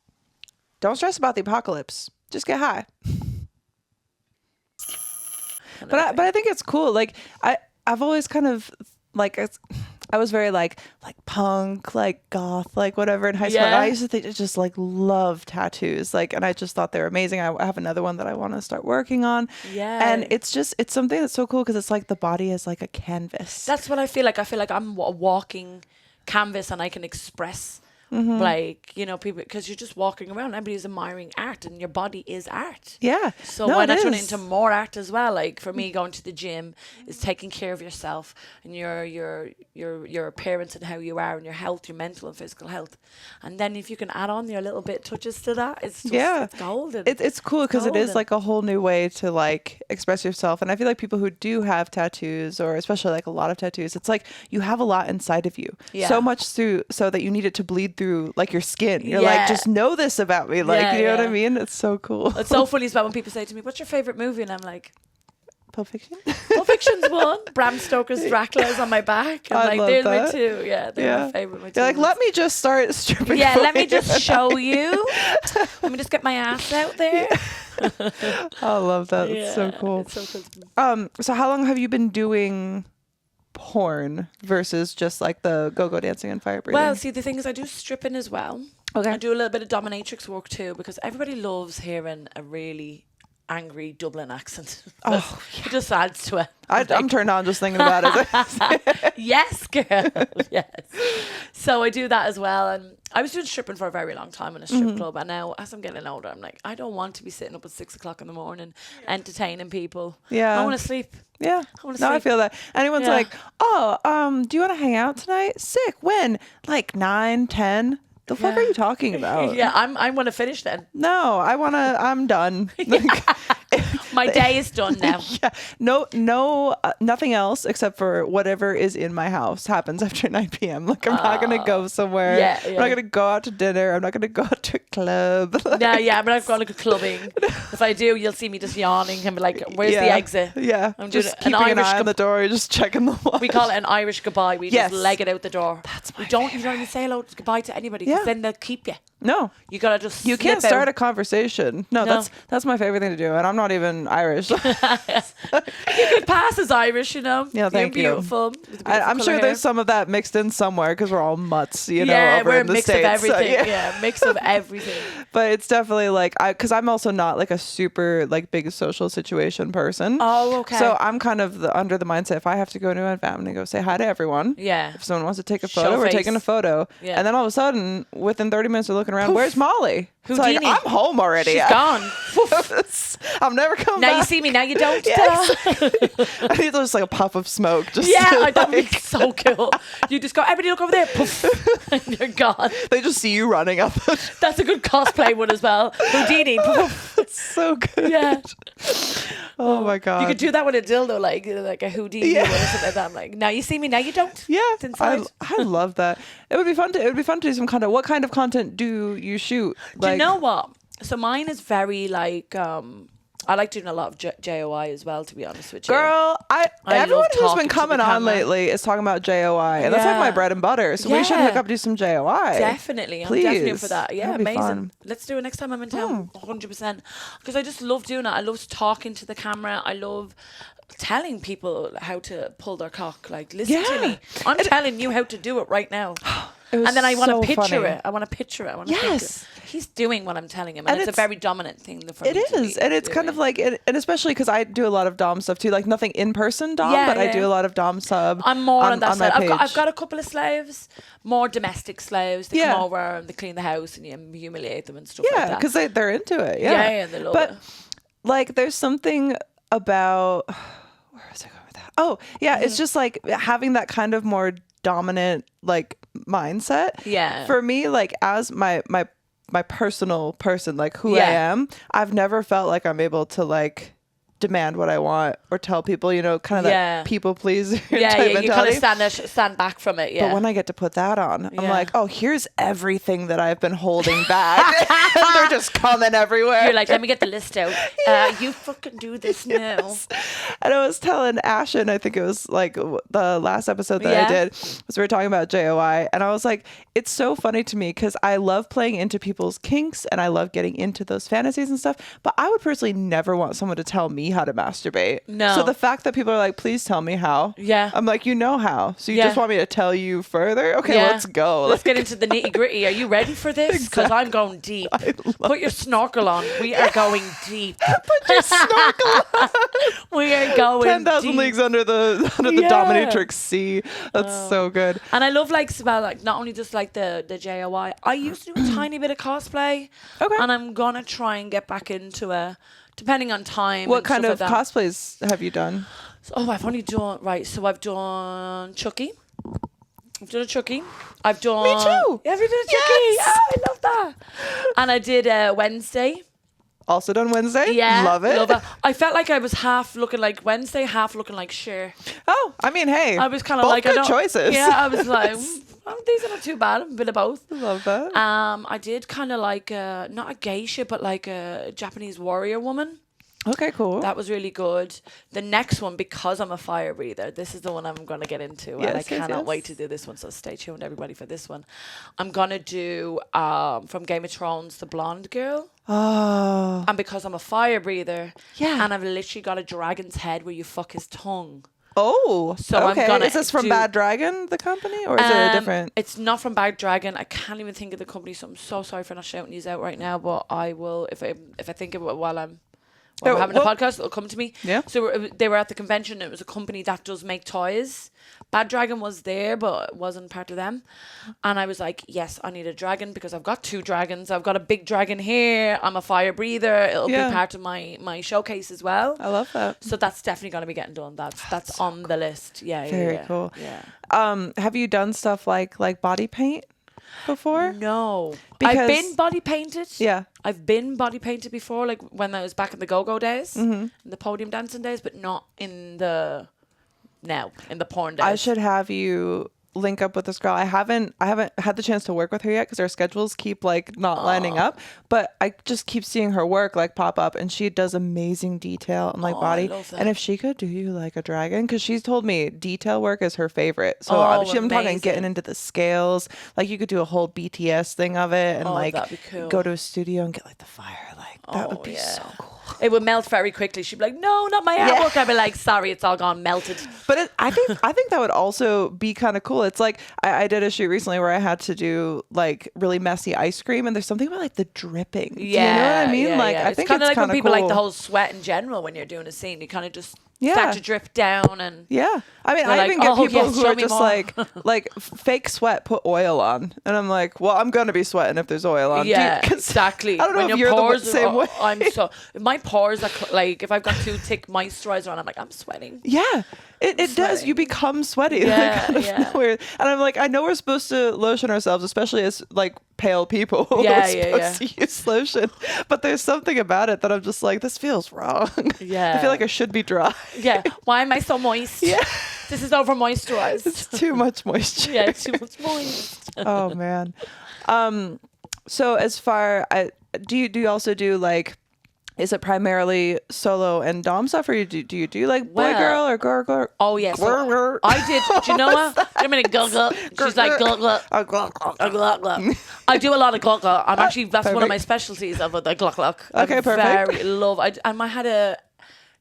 Don't stress about the apocalypse. Just get high. But I think it's cool. Like I've always kind of like I was very like punk, like goth, like whatever in high school. I used to just like love tattoos, like, and I just thought they were amazing. I have another one that I want to start working on. And it's something that's so cool because it's like the body is like a canvas. That's what I feel like. I feel like I'm a walking canvas, and I can express. Like, you know, people, because you're just walking around, everybody's admiring art, and your body is art. So why not turn it into more art as well? Like for me, going to the gym is taking care of yourself and your appearance and how you are, and your health, your mental and physical health. And then if you can add on your little bit touches to that, it's just it's golden. It's cool because it is like a whole new way to like express yourself. And I feel like people who do have tattoos, or especially like a lot of tattoos, it's like you have a lot inside of you. So much so that you need it to bleed through like your skin. You're like, just know this about me. Like, you know what I mean? It's so cool. It's so funny about when people say to me, what's your favorite movie? And I'm like, Pulp Fiction. Pulp Fiction's one. Bram Stoker's Dracula is on my back. And I like, love they're that. my two. Yeah, they're my favorite. You're like, let me just start stripping. Yeah, let me just show you. Let me just get my ass out there. I love that. It's so cool. It's so cool. So how long have you been doing porn versus just like the go-go dancing and fire breathing? Well, see, the thing is, I do stripping as well. Okay. I do a little bit of dominatrix work too, because everybody loves hearing a really angry Dublin accent. It just adds to it. I'm turned on just thinking about it. Yes, girl. Yes. So I do that as well. And I was doing stripping for a very long time in a strip club. And now, as I'm getting older, I'm like, I don't want to be sitting up at 6 o'clock in the morning entertaining people. I want to sleep. I feel that. Anyone's like, oh, do you want to hang out tonight? Sick. When? Like 9, 10? The fuck are you talking about? I want to finish then. No, I'm done. My day is done now. No, nothing else except for whatever is in my house happens after 9 p.m. Like, I'm not going to go somewhere. I'm not going to go out to dinner. I'm not going to go out to a club. Like, I'm not going to go clubbing. If I do, you'll see me just yawning and be like, where's the exit? I'm just keeping an eye on the door, just checking the watch. We call it an Irish goodbye. We just leg it out the door. That's my You don't even say hello, goodbye to anybody, because then they'll keep you. No, you gotta just. You can't start a conversation. No, that's my favorite thing to do, and I'm not even Irish. You could pass as Irish, you know. Yeah, thank you. You're beautiful. I'm sure there's some of that mixed in somewhere because we're all mutts, you know. Yeah, over we're in a the mix States, of everything. So, Mix of everything. But it's definitely like because I'm also not like a super like big social situation person. Oh, okay. So I'm kind of under the mindset if I have to go to an event, I'm gonna go say hi to everyone. Yeah. If someone wants to take a photo, we're taking a photo. Yeah. And then all of a sudden, within 30 minutes, we're looking around. Poof. Where's Molly? It's like, I'm home already. She's gone. I'm never coming back. Now you see me, now you don't. I need just like a puff of smoke. That would be so cool. You just go, everybody look over there. Poof. And you're gone. They just see you running up. That's a good cosplay one as well. Houdini. Poof. It's so good. Yeah. Oh my God. You could do that with a dildo, like a Houdini or something like that. I'm like, now you see me, now you don't. Yeah. It's inside. I love that. It would be fun to do some content. What kind of content do you shoot? Do you know what? So mine is very like I like doing a lot of JOI as well, to be honest with you. Girl, I everyone love who's talking been to coming the on camera. lately is talking about JOI, and that's like my Yeah. bread and butter. So we should hook Yeah. up, do some JOI. Definitely. I'm Please. definitely in for that. Yeah, That'd be amazing. fun. Let's do it next time I'm in town. 100%. Because I just love doing it. I love talking to the camera. I love telling people how to pull their cock. Like, listen to Yeah. me. I'm telling you how to do it right now. It was And then I want to so picture funny. it. I want to picture it. I want to Yes. He's doing what I'm telling him. And, And it's a it's- very dominant thing for It me to is, be and it's kind of doing. like, and especially because I do a lot of dom stuff too, like nothing in person dom, Yeah, but I yeah. do a lot of dom sub. I'm more on that my side. page. I've got a couple of slaves, more domestic slaves. They Yeah. come over and they clean the house and you humiliate them and stuff like yeah, that. because they're into it. yeah, Yeah, yeah, they love but it. like there's something about where was I going with that? Oh, yeah, Mm-hmm. it's just like having that kind of more dominant like mindset. Yeah. For me, like as my personal person, like who I Yeah. am, I've never felt like I'm able to like demand what I want or tell people, you know, kind of Yeah. that people pleaser Yeah, type yeah, you kind mentality. of stand back from it. Yeah. But when I get to put that on, I'm Yeah. like, oh, here's everything that I've been holding back. And they're just coming everywhere. You're like, let me get the list out. You fucking do this now. And I was telling Ashen, I think it was like the last episode that I Yeah. did, was we were talking about JOI. And I was like, it's so funny to me because I love playing into people's kinks and I love getting into those fantasies and stuff. But I would personally never want someone to tell me how to masturbate. No. So the fact that people are like, please tell me how. Yeah. I'm like, you know how. So you Yeah. just want me to tell you further? Okay, Yeah. let's go. Let's Like, get into the nitty gritty. Are you ready for this? Because I'm going deep. Put your snorkel on. We are going deep. put your snorkel on. We are going 10,000 deep. leagues under the Yeah. dominatrix sea. That's so good. And I love like about like not only just like the JOI. I used to do a tiny bit of cosplay. Okay. And I'm gonna try and get back into a, depending on time. What and kind stuff of like that. cosplays have you done? So, I've only done right. So I've done Chucky. I've done a Chucky. I've done. Me too. Yeah, have you done a Chucky? Yes. Yeah, I love that. And I did Wednesday. Also done Wednesday? Yeah, Love it. I felt like I was half looking like Wednesday, half looking like Cher. Oh, I mean, hey. I was kind of both like, good I don't. choices. Yeah, I was like, these are not too bad. A bit of both. Love that. I did kind of like not a geisha, but like a Japanese warrior woman. Okay, cool. That was really good. The next one, because I'm a fire breather, this is the one I'm going to get into. And I Yes, yes, cannot yes. wait to do this one. So stay tuned, everybody, for this one. I'm going to do, from Game of Thrones, the blonde girl. Oh. And because I'm a fire breather, Yeah. and I've literally got a dragon's head where you fuck his tongue. Oh. So I'm okay. gonna Is this from do- Bad Dragon, the company? Or is it a different? It's not from Bad Dragon. I can't even think of the company, so I'm so sorry for not shouting these out right now. But I will, if I think of it while we're having well- a podcast, it'll come to me. Yeah. So they were at the convention. It was a company that does make toys. Bad Dragon was there, but it wasn't part of them. And I was like, yes, I need a dragon because I've got 2 dragons. I've got a big dragon here. I'm a fire breather. It'll Yeah. be part of my showcase as well. I love that. So that's definitely going to be getting done. That's on the list. Yeah, Very yeah, cool. Yeah. Have you done stuff like body paint before? No, Because- I've been body painted. Yeah. I've been body painted before, like when I was back in the go-go days, in the podium dancing days, but not in the porn days. I should have you link up with this girl. I haven't had the chance to work with her yet because our schedules keep like not lining up, but I just keep seeing her work like pop up, and she does amazing detail and like I body. love that. And if she could do you like a dragon, because she's told me detail work is her favorite. So Oh, I'm talking amazing. getting into the scales. Like you could do a whole BTS thing of it, and Oh, like that'd be cool. go to a studio and get like the fire. Like that would Oh, be yeah. so cool. It would melt very quickly. She'd be like, "No, not my artwork." I'd be like, "Sorry, it's all gone melted." But I think that would also be kind of cool. It's like I did a shoot recently where I had to do like really messy ice cream, and there's something about like the dripping. Do you know what I mean? yeah, like yeah. I think kind of it's like when kinda people cool. like the whole sweat in general when you're doing a scene. You kind of just Yeah. start to drip down and. Yeah, I mean, They're I like, even get "Oh, people yes, who show are me just more." like fake sweat, put oil on, and I'm like, well, I'm gonna be sweating if there's oil on. Yeah, 'Cause exactly. I don't know When if your you're the pores same way. I'm so my pores are like if I've got too thick moisturizer on, I'm like I'm sweating. Yeah, it does. sweating. You become sweaty. Yeah, like, out of yeah. nowhere. And I'm like, I know we're supposed to lotion ourselves, especially as like pale people. Yeah, we're supposed to use lotion, but there's something about it that I'm just like, this feels wrong. Yeah. I feel like I should be dry. Yeah. Why am I so moist? Yeah. This is over moisturized. It's too much moisture. Yeah, it's too much moist. Oh man. So as far do you also do like Is it primarily solo and dom stuff, or do you do like boy Well, girl or girl girl? Oh yes, I did. Do you know what? Give me a glug. She's like glug. Oh, glug, glug. A glug. I do a lot of glug. I'm actually that's one of perfect. my specialties of the glug. Okay, perfect. Very love. I had a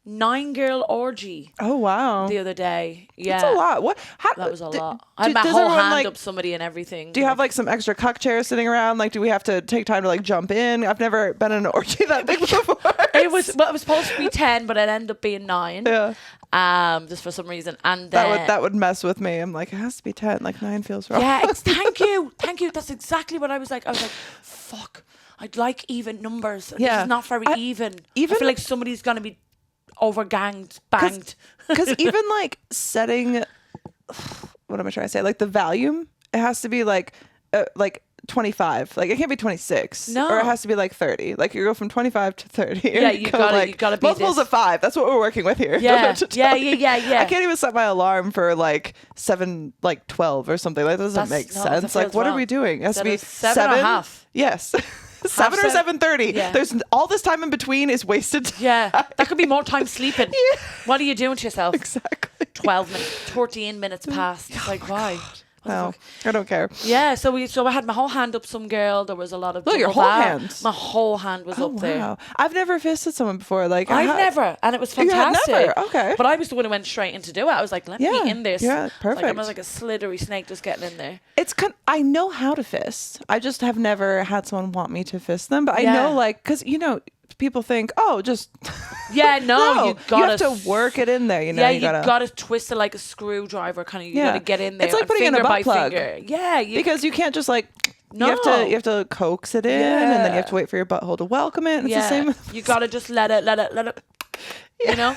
9-girl orgy Oh wow, the other day. Yeah, that's a lot. What? How, that was a d- lot. I had my does whole everyone, hand like, up somebody and everything. Do you have like some extra cuck chairs sitting around? Like, do we have to take time to like jump in? I've never been in an orgy that big before. It was supposed to be 10, but it ended up being 9. Yeah. Just for some reason, and then That would mess with me. I'm like, it has to be 10. Like 9 feels wrong. yeah, thank you. That's exactly what I was like. I was like, fuck, I'd like even numbers. Yeah. This is not very even. I even- feel like somebody's gonna be banged. Because even like setting, what am I trying to say? Like the volume, it has to be like 25. Like it can't be 26. No. Or it has to be like 30. Like you go from 25 to 30. Yeah, you gotta be multiples this. of 5. That's what we're working with here. Yeah, Don't tell me. yeah. I can't even set my alarm for like 12 or something. Like that doesn't make no, sense. that Like feels what are wrong. we doing? It has to be 7.5. Yes. 7 or 7:30. Yeah. There's all this time in between is wasted. Yeah, that could be more time sleeping. Yeah. What are you doing to yourself? Exactly. 12 minutes, 14 minutes past. Like why? What the No, fuck? I don't care. Yeah, so I had my whole hand up some girl. There was a lot of Look, your double whole that. hand. My whole hand was up there. Wow. I've never fisted someone before. Like I've never, and it was You had fantastic. never? Okay. But I was the one who went straight in to do it. I was like, let me in this. Yeah, perfect. Like, I was like a slithery snake just getting in there. I know how to fist. I just have never had someone want me to fist them. But I Yeah. know, like, because people think, oh, just Yeah, no, you gotta have to work it in there. You know, yeah, you gotta twist it like a screwdriver. Kind of, you Yeah. gotta get in there. It's like and putting in a finger butt by plug. finger. Yeah, because you can't just like No. you have to coax it in, and then you have to wait for your butthole to welcome it. It's the same. You gotta just let it. You know,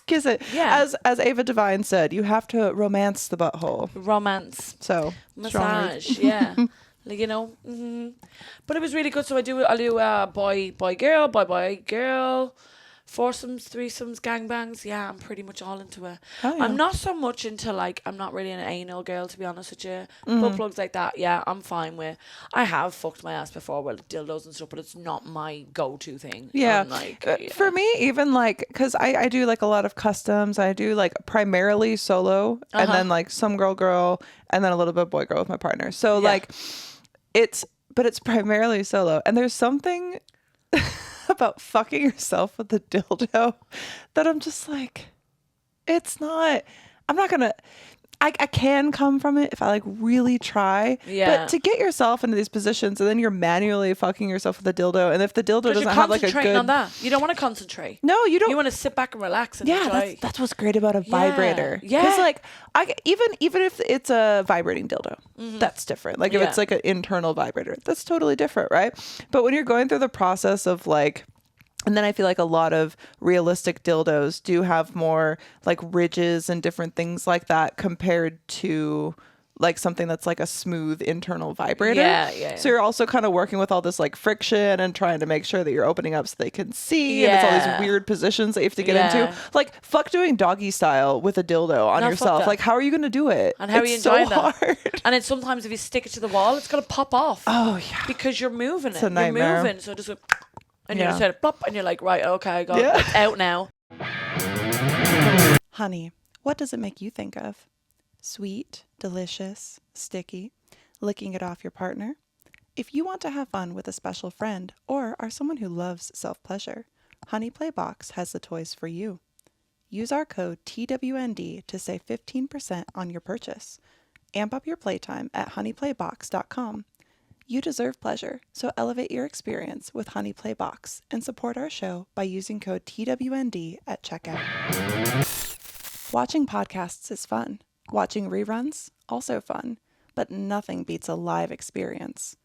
Kiss it. Yeah. As Ava Devine said, you have to romance the butthole. romance. So strong words. Massage, yeah. Like, but it was really good. So I do boy girl, foursomes, threesomes, gangbangs. Yeah, I'm pretty much all into it. Oh, yeah. I'm not so much into I'm not really an anal girl, to be honest with you. Mm-hmm. Butt plugs like that, yeah, I'm fine with. I have fucked my ass before with dildos and stuff, but it's not my go-to thing. Yeah. I'm For me, even because I do like a lot of customs. I do like primarily solo and then like some girl and then a little bit boy girl with my partner. So Yeah. it's primarily solo. And there's something about fucking yourself with a dildo that I'm just like, I'm not gonna. I can come from it if I like really try. Yeah. But to get yourself into these positions and then you're manually fucking yourself with a dildo, and if the dildo Because doesn't you're have like a concentrating good, on that. You don't want to concentrate. no, you don't. You want to sit back and relax and Yeah, enjoy. that's what's great about a vibrator. Yeah. Because like even if it's a vibrating dildo, that's different. Like if Yeah. it's like an internal vibrator, that's totally different, right? But when you're going through the process of like, and then I feel like a lot of realistic dildos do have more like ridges and different things like that compared to like something that's like a smooth internal vibrator. Yeah. So you're also kind of working with all this like friction and trying to make sure that you're opening up so they can see. And it's all Yeah. these weird positions that you have to get Yeah. into. Like fuck doing doggy style with a dildo on No, fuck yourself. that. Like how are you going to do it? And how are you It's so enjoying that? hard. And then sometimes if you stick it to the wall, it's going to pop off. Oh yeah. Because you're moving it. a nightmare. You're moving. So just go, and you Yeah. just hit plop, and you're like, right, okay, I got Yeah. it. It's out now. Honey, what does it make you think of? Sweet, delicious, sticky, licking it off your partner? If you want to have fun with a special friend or are someone who loves self-pleasure, Honey Playbox has the toys for you. Use our code TWND to save 15% on your purchase. Amp up your playtime at honeyplaybox.com. You deserve pleasure, so elevate your experience with Honey Playbox and support our show by using code TWND at checkout. Watching podcasts is fun. Watching reruns, also fun, but nothing beats a live experience.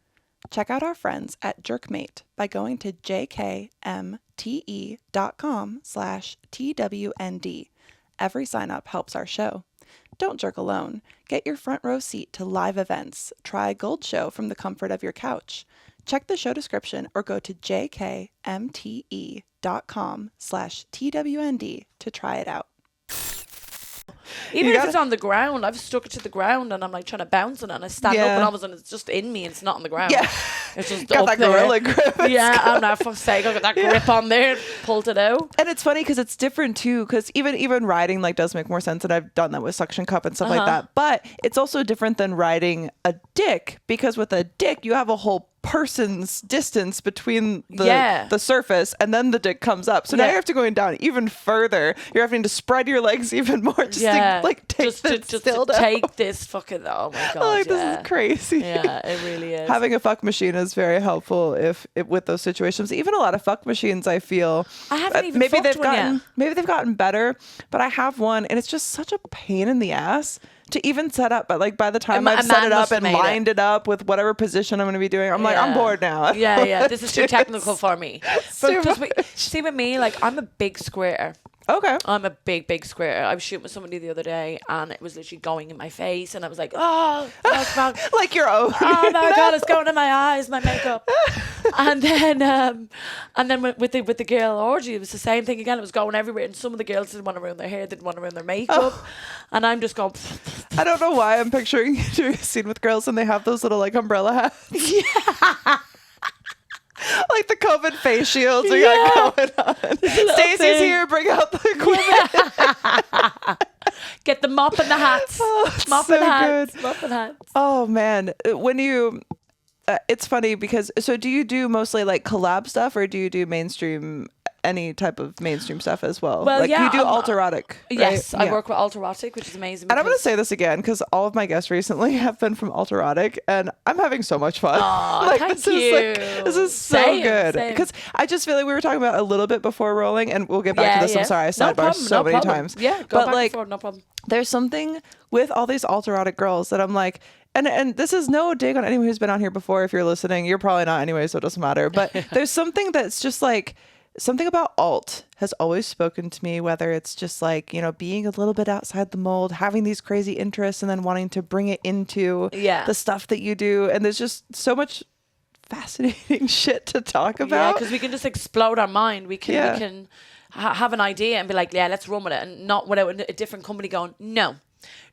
Check out our friends at Jerkmate by going to jkmte.com/TWND. Every sign up helps our show. Don't jerk alone. Get your front row seat to live events. Try a Gold Show from the comfort of your couch. Check the show description or go to jkmte.com/TWND to try it out. Even You if it's on the ground, I've stuck it to the ground and I'm like trying to bounce on it and I stand up Yeah. and all of a sudden it's just in me and it's not on the ground. Yeah. It's just Got up that there. gorilla grip. Yeah, I'm not for sake. I got that grip on there, pulled it out. And it's funny because it's different too, because even riding like does make more sense, and I've done that with suction cup and stuff like that. But it's also different than riding a dick, because with a dick you have a whole person's distance between the surface, and then the dick comes up. So now you're have to going down even further. You're having to spread your legs even more just to like take to take this fucking. Oh my god! Like this is crazy. Yeah, it really is. Having a fuck machine is very helpful if with those situations. Even a lot of fuck machines, I feel. I haven't even maybe fucked they've one gotten yet. maybe they've gotten better, but I have one, and it's just such a pain in the ass to even set up. But like by the time I've set it up and lined it up with whatever position I'm going to be doing, I'm like, I'm bored now. Yeah. This is too technical for me. See, with me, like, I'm a big square. Okay. I'm a big square. I was shooting with somebody the other day, and it was literally going in my face, and I was like, oh, like your own. Oh my god, it's going in my eyes, my makeup. and then with the girl orgy, it was the same thing again. It was going everywhere, and some of the girls didn't want to ruin their hair, didn't want to ruin their makeup, and I'm just going. I don't know why I'm picturing you doing a scene with girls, and they have those little like umbrella hats. Yeah. Like the COVID face shields we got going on. Stacy's here, bring out the equipment. Get the mop and the hats. Mop and hats. Oh man, when you it's funny because do you do mostly like collab stuff, or do you do mainstream, any type of mainstream stuff as well? Well, like you do alterotic, right? Yes, I work with alterotic, which is amazing. And I'm going to say this again because all of my guests recently have been from alterotic, and I'm having so much fun. Oh, like, thank this you. This is so good because I just feel like we were talking about a little bit before rolling, and we'll get back to this. I'm sorry, I sidebar so many times. Yeah, but like, no problem. There's something with all these alterotic girls that I'm like, and this is no dig on anyone who's been on here before. If you're listening, you're probably not anyway, so it doesn't matter. But there's something that's just like, something about alt has always spoken to me, whether it's just like, you know, being a little bit outside the mold, having these crazy interests, and then wanting to bring it into the stuff that you do. And there's just so much fascinating shit to talk about. Yeah, because we can just explode our mind. We can have an idea and be like, yeah, let's run with it, and not without a different company going, no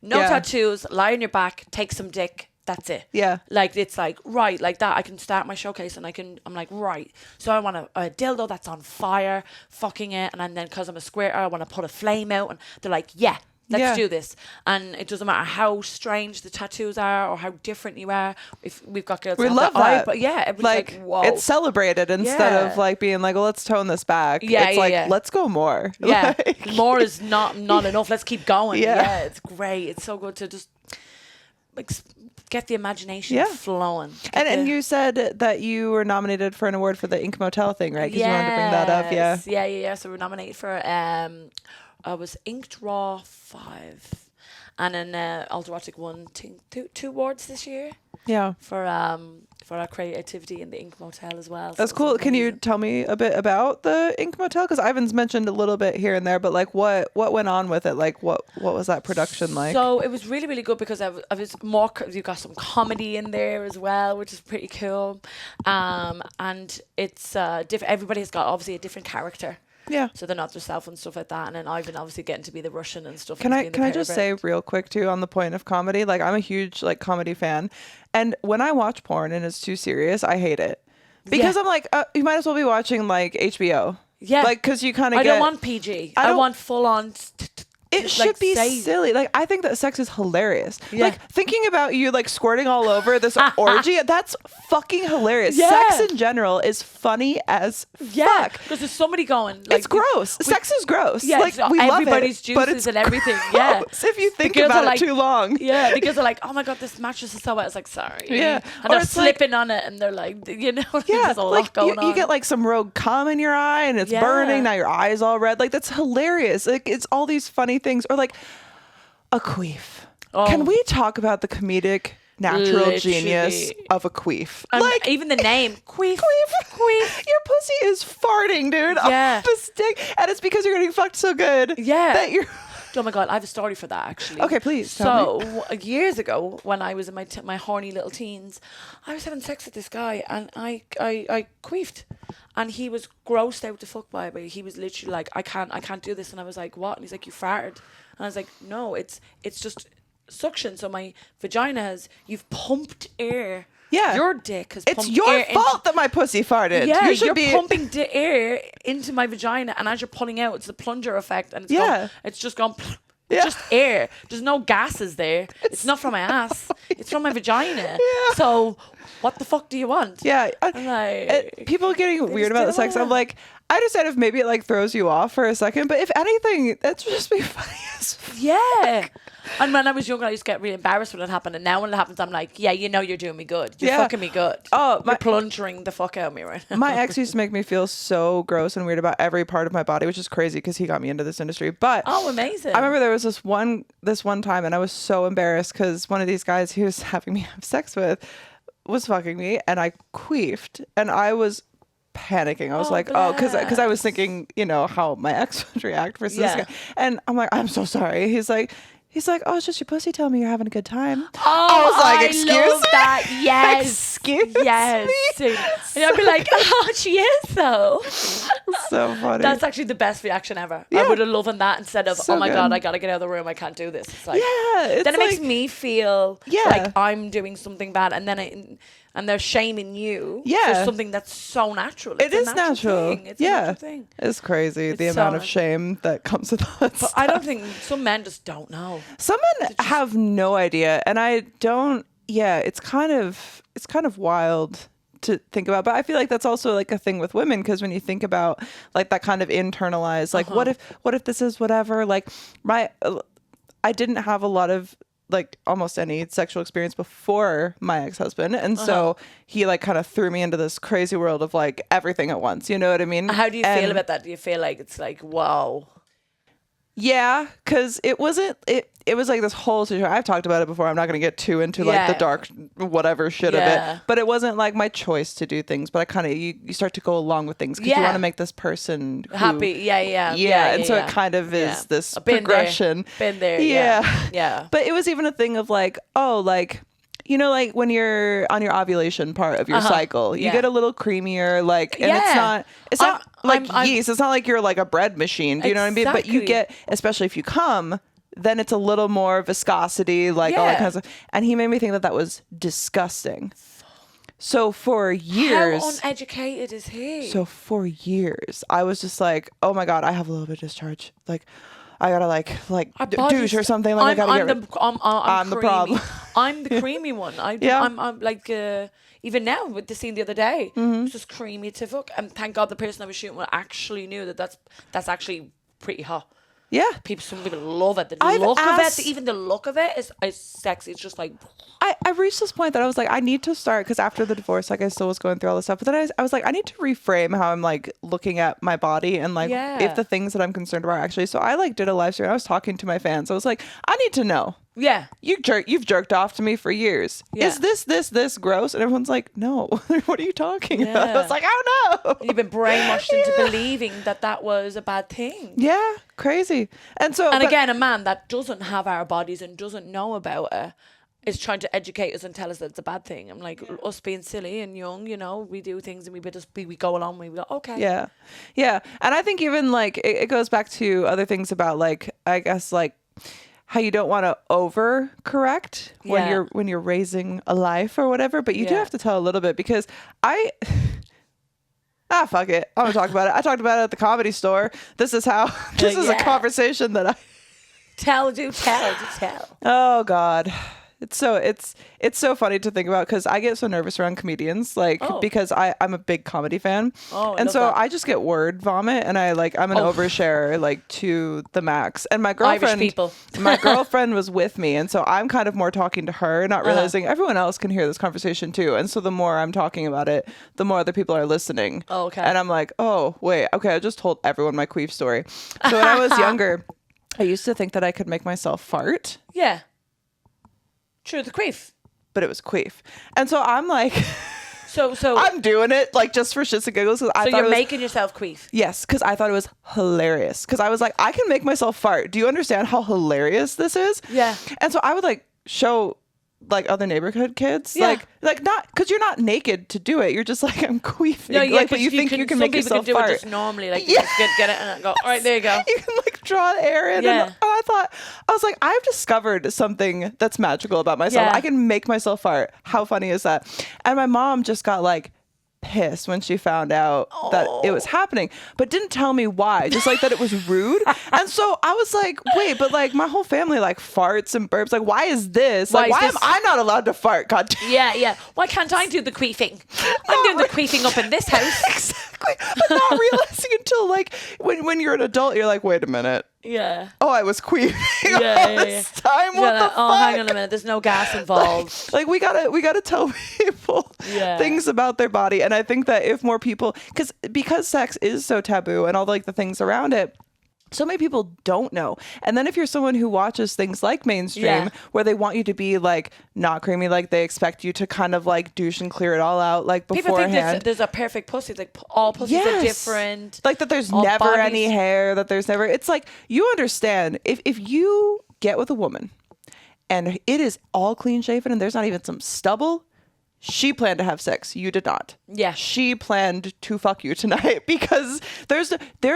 tattoos, lie on your back, take some dick. That's it. Yeah. Like, it's like, right, like that. I can start my showcase, and I'm like, right. So I want a dildo that's on fire, fucking it. And then because I'm a square, I want to put a flame out. And they're like, yeah, let's do this. And it doesn't matter how strange the tattoos are or how different you are. If we've got girls, we love that. But yeah, it was like, whoa. It's celebrated instead of like being like, well, let's tone this back. Yeah, it's like, let's go more. Yeah. Like, more is not enough. Let's keep going. Yeah, it's great. It's so good to just like get the imagination flowing. And you said that you were nominated for an award for the Ink Motel thing, right? Because you wanted to bring that up. Yeah. So we're nominated for I was Inked Raw 5, and then Alterotic won two awards this year. Yeah. For our creativity in the Ink Motel as well. That's cool. Can you tell me a bit about the Ink Motel? Because Ivan's mentioned a little bit here and there, but like what went on with it? Like what was that production like? So it was really, really good because I was more. You got some comedy in there as well, which is pretty cool. And it's different. Everybody has got obviously a different character. Yeah. So they're not themselves and stuff like that. And then Ivan obviously getting to be the Russian and stuff. Can I just say real quick too on the point of comedy? Like, I'm a huge like comedy fan, and when I watch porn and it's too serious, I hate it because I'm like, you might as well be watching like HBO. Yeah. Like, because you kind of. I don't want PG. I want full on. It should be silly. Like, I think that sex is hilarious. Yeah. Like, thinking about you, like, squirting all over this orgy, that's fucking hilarious. Yeah. Sex in general is funny as fuck. Because there's somebody going, like... It's gross. Sex is gross. Yeah, like, we love everybody's it, juices and everything. Yeah. If you think about it too long. Yeah, because they're like, oh my God, this mattress is so wet. It's like, sorry. Yeah. And they're slipping on it, and they're like, you know, there's a lot going on. You get, like, some rogue cum in your eye, and it's burning. Now your eye's all red. Like, that's hilarious. Like, it's all these funny things. Or like a queef. Can we talk about the comedic natural genius of a queef? Like, even the name queef. Your pussy is farting, dude. Yeah. The stick, and it's because you're getting fucked so good. Yeah. That you're. Oh my God, I have a story for that actually. Okay, please. Tell me. Years ago, when I was in my horny little teens, I was having sex with this guy, and I queefed, and he was grossed out to fuck by me. He was literally like, I can't do this, and I was like, what? And he's like, you farted, and I was like, no, it's just suction. So my vagina you've pumped air Yeah. Your dick has It's pumped your air fault that my pussy farted. Yeah, you should you're be pumping the air into my vagina, and as you're pulling out, it's the plunger effect, and it's just gone. It's just air. There's no gases there. It's not from my ass. It's from my vagina. Yeah. So, what the fuck do you want? Yeah. I'm like, people getting weird about the sex. I'm like, I understand if maybe it like throws you off for a second, but if anything, that's just be funny as fuck. Yeah. And when I was younger, I used to get really embarrassed when it happened. And now when it happens, I'm like, yeah, you know you're doing me good. You're fucking me good. Oh, you're plunging the fuck out of me right now. My ex used to make me feel so gross and weird about every part of my body, which is crazy because he got me into this industry. But amazing. I remember there was this one time, and I was so embarrassed because one of these guys he was having me have sex with was fucking me, and I queefed, and I was panicking. I was like, because I was thinking, you know, how my ex would react versus this guy. And I'm like, I'm so sorry. He's like, oh, it's just your pussy telling me you're having a good time. Oh, I was like, excuse love me? that. Yes. Excuse me? And I'd be like, oh, she is though. So funny. That's actually the best reaction ever. I would have loved that instead of, So oh my good. God, I gotta get out of the room. I can't do this. It's like, it's then it makes like- me feel Yeah. like I'm doing something bad, and then and they're shaming you for something that's so natural. It is natural. Thing. It's a natural thing. It's crazy the It's amount so of shame that comes with that. But I don't think some men just don't know. Some men have no idea, and I don't. Yeah, it's kind of wild to think about, but I feel like that's also like a thing with women, because when you think about like that kind of internalized, like what if this is whatever, like I didn't have a lot of like almost any sexual experience before my ex-husband, and so he like kind of threw me into this crazy world of like everything at once, you know what I mean? How do you feel about that? Do you feel like it's like, wow? Yeah, because it wasn't it was like this whole situation. I've talked about it before. I'm not going to get too into like the dark whatever shit of it, but it wasn't like my choice to do things, but I kind of you start to go along with things because you want to make this person happy. And so it kind of is this progression. Been there. Yeah. But it was even a thing of like, oh, like, you know, like when you're on your ovulation part of your cycle, you get a little creamier, like, and it's not like yeast. It's not like you're like a bread machine. Do you know what I mean? But you get, especially if you come, then it's a little more viscosity, like all that kind of stuff. And he made me think that was disgusting. So for years, how uneducated is he? So for years, I was just like, oh my God, I have a little bit of discharge. Like, I gotta like douche or something. Like I'm the problem. I'm the creamy one. I'm like even now with the scene the other day, it's just creamy to fuck. And thank God the person I was shooting with actually knew that's actually pretty hot. Yeah, some people love it. Even the look of it is sexy. It's just like I reached this point that I was like, I need to start, because after the divorce, like I still was going through all this stuff. But then I was like, I need to reframe how I'm like looking at my body and like if the things that I'm concerned about are actually. So I like did a live stream. I was talking to my fans. I was like, I need to know. Yeah, you've jerked off to me for years. Yeah. Is this gross? And everyone's like, no. What are you talking about? I was like, I don't know. You've been brainwashed into believing that was a bad thing. Yeah, crazy. And again, a man that doesn't have our bodies and doesn't know about it is trying to educate us and tell us that it's a bad thing. I'm like, us being silly and young, you know, we do things and we go along. We go, okay. Yeah. And I think even like it goes back to other things about like, I guess like how you don't want to overcorrect when you're raising a life or whatever, but you do have to tell a little bit, because fuck it, I'm gonna talk about it. I talked about it at the Comedy Store. This is a conversation that I tell. Oh God. It's so funny to think about, because I get so nervous around comedians, like because I'm a big comedy fan, and so I just get word vomit, and I'm an oversharer like to the max. And my girlfriend was with me, and so I'm kind of more talking to her, not realizing everyone else can hear this conversation too. And so the more I'm talking about it, the more other people are listening. Oh, okay. And I'm like, oh wait, okay, I just told everyone my queef story. So when I was younger, I used to think that I could make myself fart. Yeah. True, the queef. But it was queef. And so I'm like, so I'm doing it like just for shits and giggles. So you're making yourself queef? Yes, because I thought it was hilarious. Because I was like, I can make myself fart. Do you understand how hilarious this is? Yeah. And so I would like show like other neighborhood kids, like not, because you're not naked to do it. You're just like, I'm queefing. No, yeah, but you think you can make yourself do fart. It just normally, like you just get it and go, all right, there you go. You can like draw air in. And I was like, I've discovered something that's magical about myself. Yeah. I can make myself fart. How funny is that? And my mom just got like pissed when she found out that it was happening, but didn't tell me why, just like that it was rude. And so I was like, wait, but like my whole family like farts and burps, like why is this, like why am I not allowed to fart? God damn. Yeah, why can't I do the queefing? I'm doing the queefing up in this house. Exactly. But not realizing until like when you're an adult, you're like, wait a minute, Yeah. oh, I was queefing all this time. What the fuck? Oh, hang on a minute. There's no gas involved. Like we gotta tell people things about their body. And I think that if more people, because sex is so taboo and all like the things around it, so many people don't know. And then if you're someone who watches things like mainstream, where they want you to be like not creamy, like they expect you to kind of like douche and clear it all out like beforehand. People think there's a perfect pussy. Like all pussies are different. Like that there's all never bodies. any hair, that there's never, it's like, you understand if you get with a woman and it is all clean shaven and there's not even some stubble, she planned to have sex. You did not. Yeah. She planned to fuck you tonight, because there's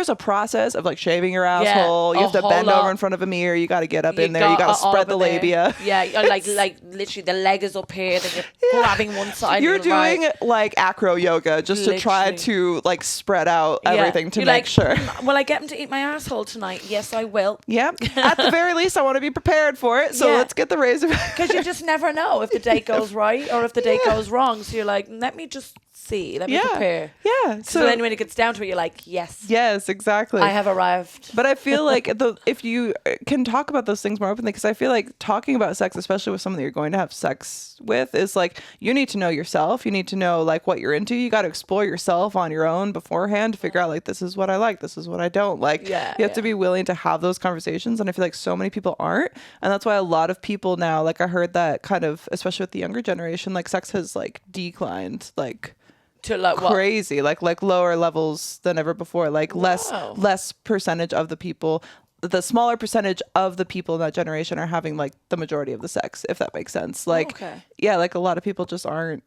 a process of like shaving your asshole. You have to bend over in front of a mirror. You got to get up in there. You got to spread the labia. Yeah. Like literally the leg is up here. Then you're grabbing one side. You're doing like acro yoga just to try to like spread out everything to make sure. Will I get him to eat my asshole tonight? Yes, I will. Yeah. At the very least, I want to be prepared for it. So let's get the razor. Because you just never know if the date goes right or if the date goes wrong. So you're like, let me just see. Let me prepare. Yeah. So then when it gets down to it, you're like, yes, exactly. I have arrived. But I feel like if you can talk about those things more openly, because I feel like talking about sex, especially with someone that you're going to have sex with, is like, you need to know yourself. You need to know like what you're into. You got to explore yourself on your own beforehand to figure out like, this is what I like. This is what I don't like. You have to be willing to have those conversations. And I feel like so many people aren't. And that's why a lot of people now, like I heard that kind of, especially with the younger generation, like sex has like declined like to like crazy, like lower levels than ever before, like less percentage of the people, the smaller percentage of the people in that generation are having like the majority of the sex, if that makes sense. Like like a lot of people just aren't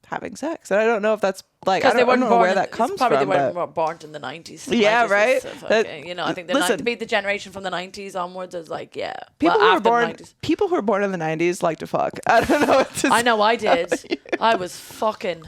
having sex, and I don't know if that's like, I don't know where that comes from. They weren't born in the 90s. Yeah, right. I think to be the generation from the 90s onwards is like, people who are born in the 90s like to fuck. I don't know what to I know I did. I was fucking.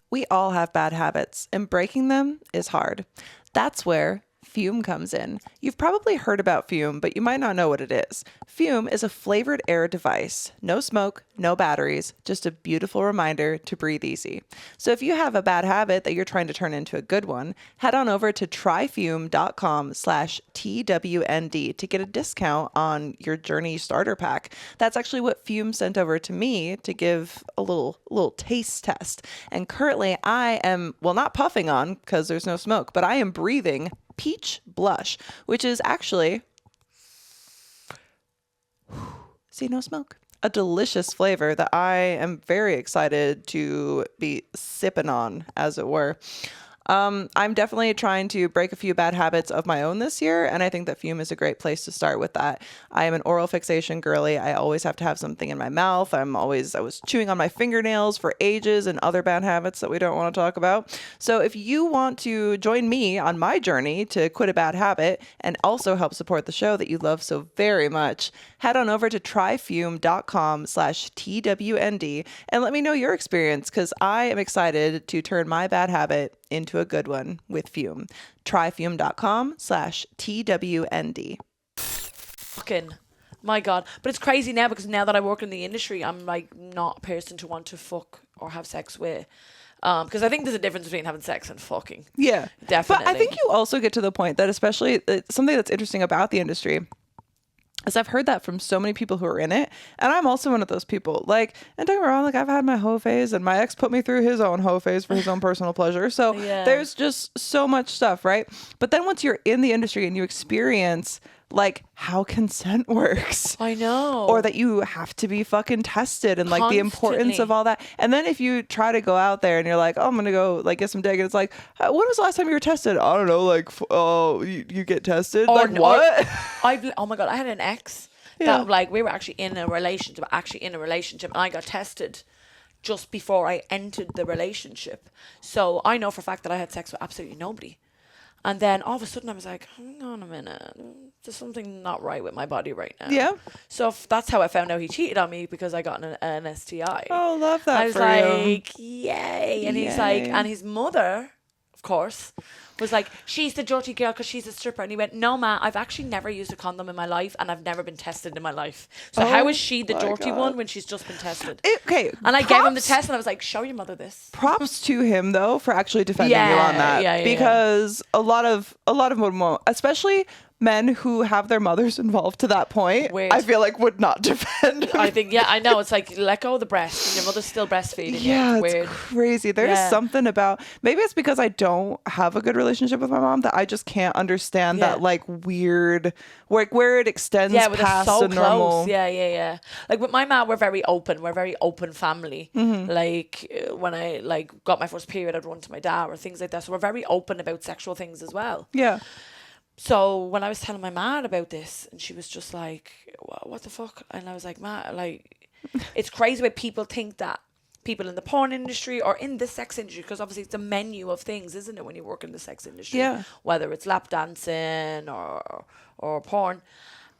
We all have bad habits, and breaking them is hard. That's where Fume comes in. You've probably heard about Fume, but you might not know what it is. Fume is a flavored air device. No smoke, no batteries, just a beautiful reminder to breathe easy. So if you have a bad habit that you're trying to turn into a good one, head on over to tryfume.com/TWND to get a discount on your Journey starter pack. That's actually what Fume sent over to me to give a little taste test. And currently I am, well, not puffing on because there's no smoke, but I am breathing peach blush, which is actually, see, no smoke, a delicious flavor that I am very excited to be sipping on, as it were. I'm definitely trying to break a few bad habits of my own this year, and I think that Fume is a great place to start with that. I am an oral fixation girly. I always have to have something in my mouth. I was chewing on my fingernails for ages, and other bad habits that we don't want to talk about. So if you want to join me on my journey to quit a bad habit and also help support the show that you love so very much, head on over to tryfume.com/TWND and let me know your experience, because I am excited to turn my bad habit into a good one with Fume. Tryfume.com/TWND. Fucking, my God. But it's crazy now, because now that I work in the industry, I'm like not a person to want to fuck or have sex with. Because I think there's a difference between having sex and fucking. Yeah, definitely. But I think you also get to the point that, especially something that's interesting about the industry, is I've heard that from so many people who are in it, and I'm also one of those people. Like, and don't get me wrong, like I've had my hoe phase, and my ex put me through his own hoe phase for his own personal pleasure. So there's just so much stuff, right? But then once you're in the industry and you experience like how consent works, I know, or that you have to be fucking tested, and like the importance of all that. And then if you try to go out there and you're like, oh, I'm gonna go like get some dick, and it's like, when was the last time you were tested? I don't know, like, you get tested, like what? Oh my God, I had an ex that like we were actually in a relationship, and I got tested just before I entered the relationship. So I know for a fact that I had sex with absolutely nobody. And then all of a sudden I was like, hang on a minute, there's something not right with my body right now. Yeah. So that's how I found out he cheated on me, because I got an STI. Oh, love that I was for like, yay. And he's like, Yay. and his mother, of course, was like, she's the dirty girl because she's a stripper. And he went, no, ma, I've actually never used a condom in my life, and I've never been tested in my life. So how is she the my dirty God. one when she's just been tested? Okay. And I gave him the props- test, and I was like, show your mother this. Props to him though for actually defending you Yeah, on that, yeah, because a lot of women, especially men who have their mothers involved to that point, Weird. I feel like would not defend. I think, yeah, I know. It's like, let go of the breast, and your mother's still breastfeeding. Yeah, It's it's weird. crazy. There's Yeah. something about, maybe it's because I don't have a good relationship with my mom, that I just can't understand Yeah. that like weird, where it extends Yeah, but they're past so the normal. close. Yeah. Like with my mom, we're very open. We're a very open family. Mm-hmm. Like when I like got my first period, I'd run to my dad or things like that. So we're very open about sexual things as well. Yeah. So when I was telling my mom about this, and she was just like, what the fuck? And I was like, ma, like, it's crazy when people think that people in the porn industry or in the sex industry, because obviously it's a menu of things, isn't it, when you work in the sex industry? Yeah. Whether it's lap dancing or porn.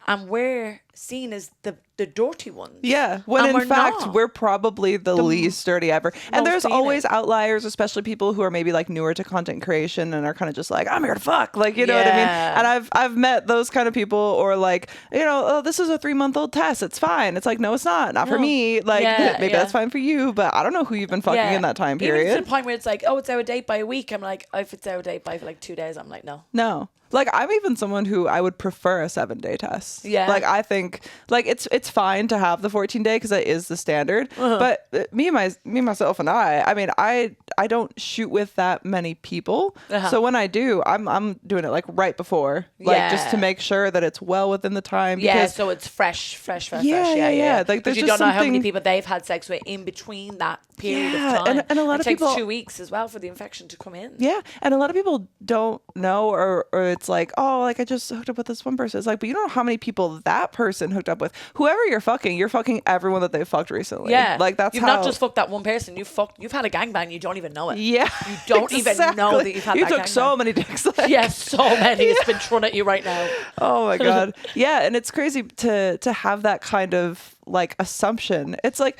And we're seen as the dirty ones. Yeah, when And in we're fact not. we're probably the least dirty ever. And most there's seen always it. outliers, especially people who are maybe like newer to content creation and are kind of just like, I'm here to fuck, like, you know what I mean? Yeah. And I've met those kind of people, or like, you know, oh, this is a 3-month-old test, it's fine. It's like, no, it's not for No. me. Like, Yeah, maybe yeah. that's fine for you, but I don't know who you've been fucking in that time Even to period. the point where it's like, oh, it's our date by a week. I'm like, if it's our date by like 2 days, I'm like, no. No. Like, I'm even someone who I would prefer a 7-day test. Yeah. Like, I think like it's fine to have the 14-day because that is the standard. But me, myself, and I mean, I don't shoot with that many people. So when I do, I'm doing it like right before, like just to Yeah. make sure that it's well within the time. Yeah, Because so it's fresh. Yeah. Like, 'Cause there's you just don't know how many something- people they've had sex with in between that period Yeah, of time. and a lot it of takes people- 2 weeks as well for the infection to come in. Yeah, and a lot of people don't know, or it's like, oh, like I just hooked up with this one person. It's like, but you don't know how many people that person hooked up with. Whoever you're fucking everyone that they've fucked recently. Yeah, like that's you've how. not just fucked that one person. You've had a gangbang. You don't even know it. Yeah, you don't even know that you've had You that took so gangbang. many dicks. Like, Yeah, so many. It's been thrown at you right now. oh my god. Yeah, and it's crazy to have that kind of like assumption. It's like,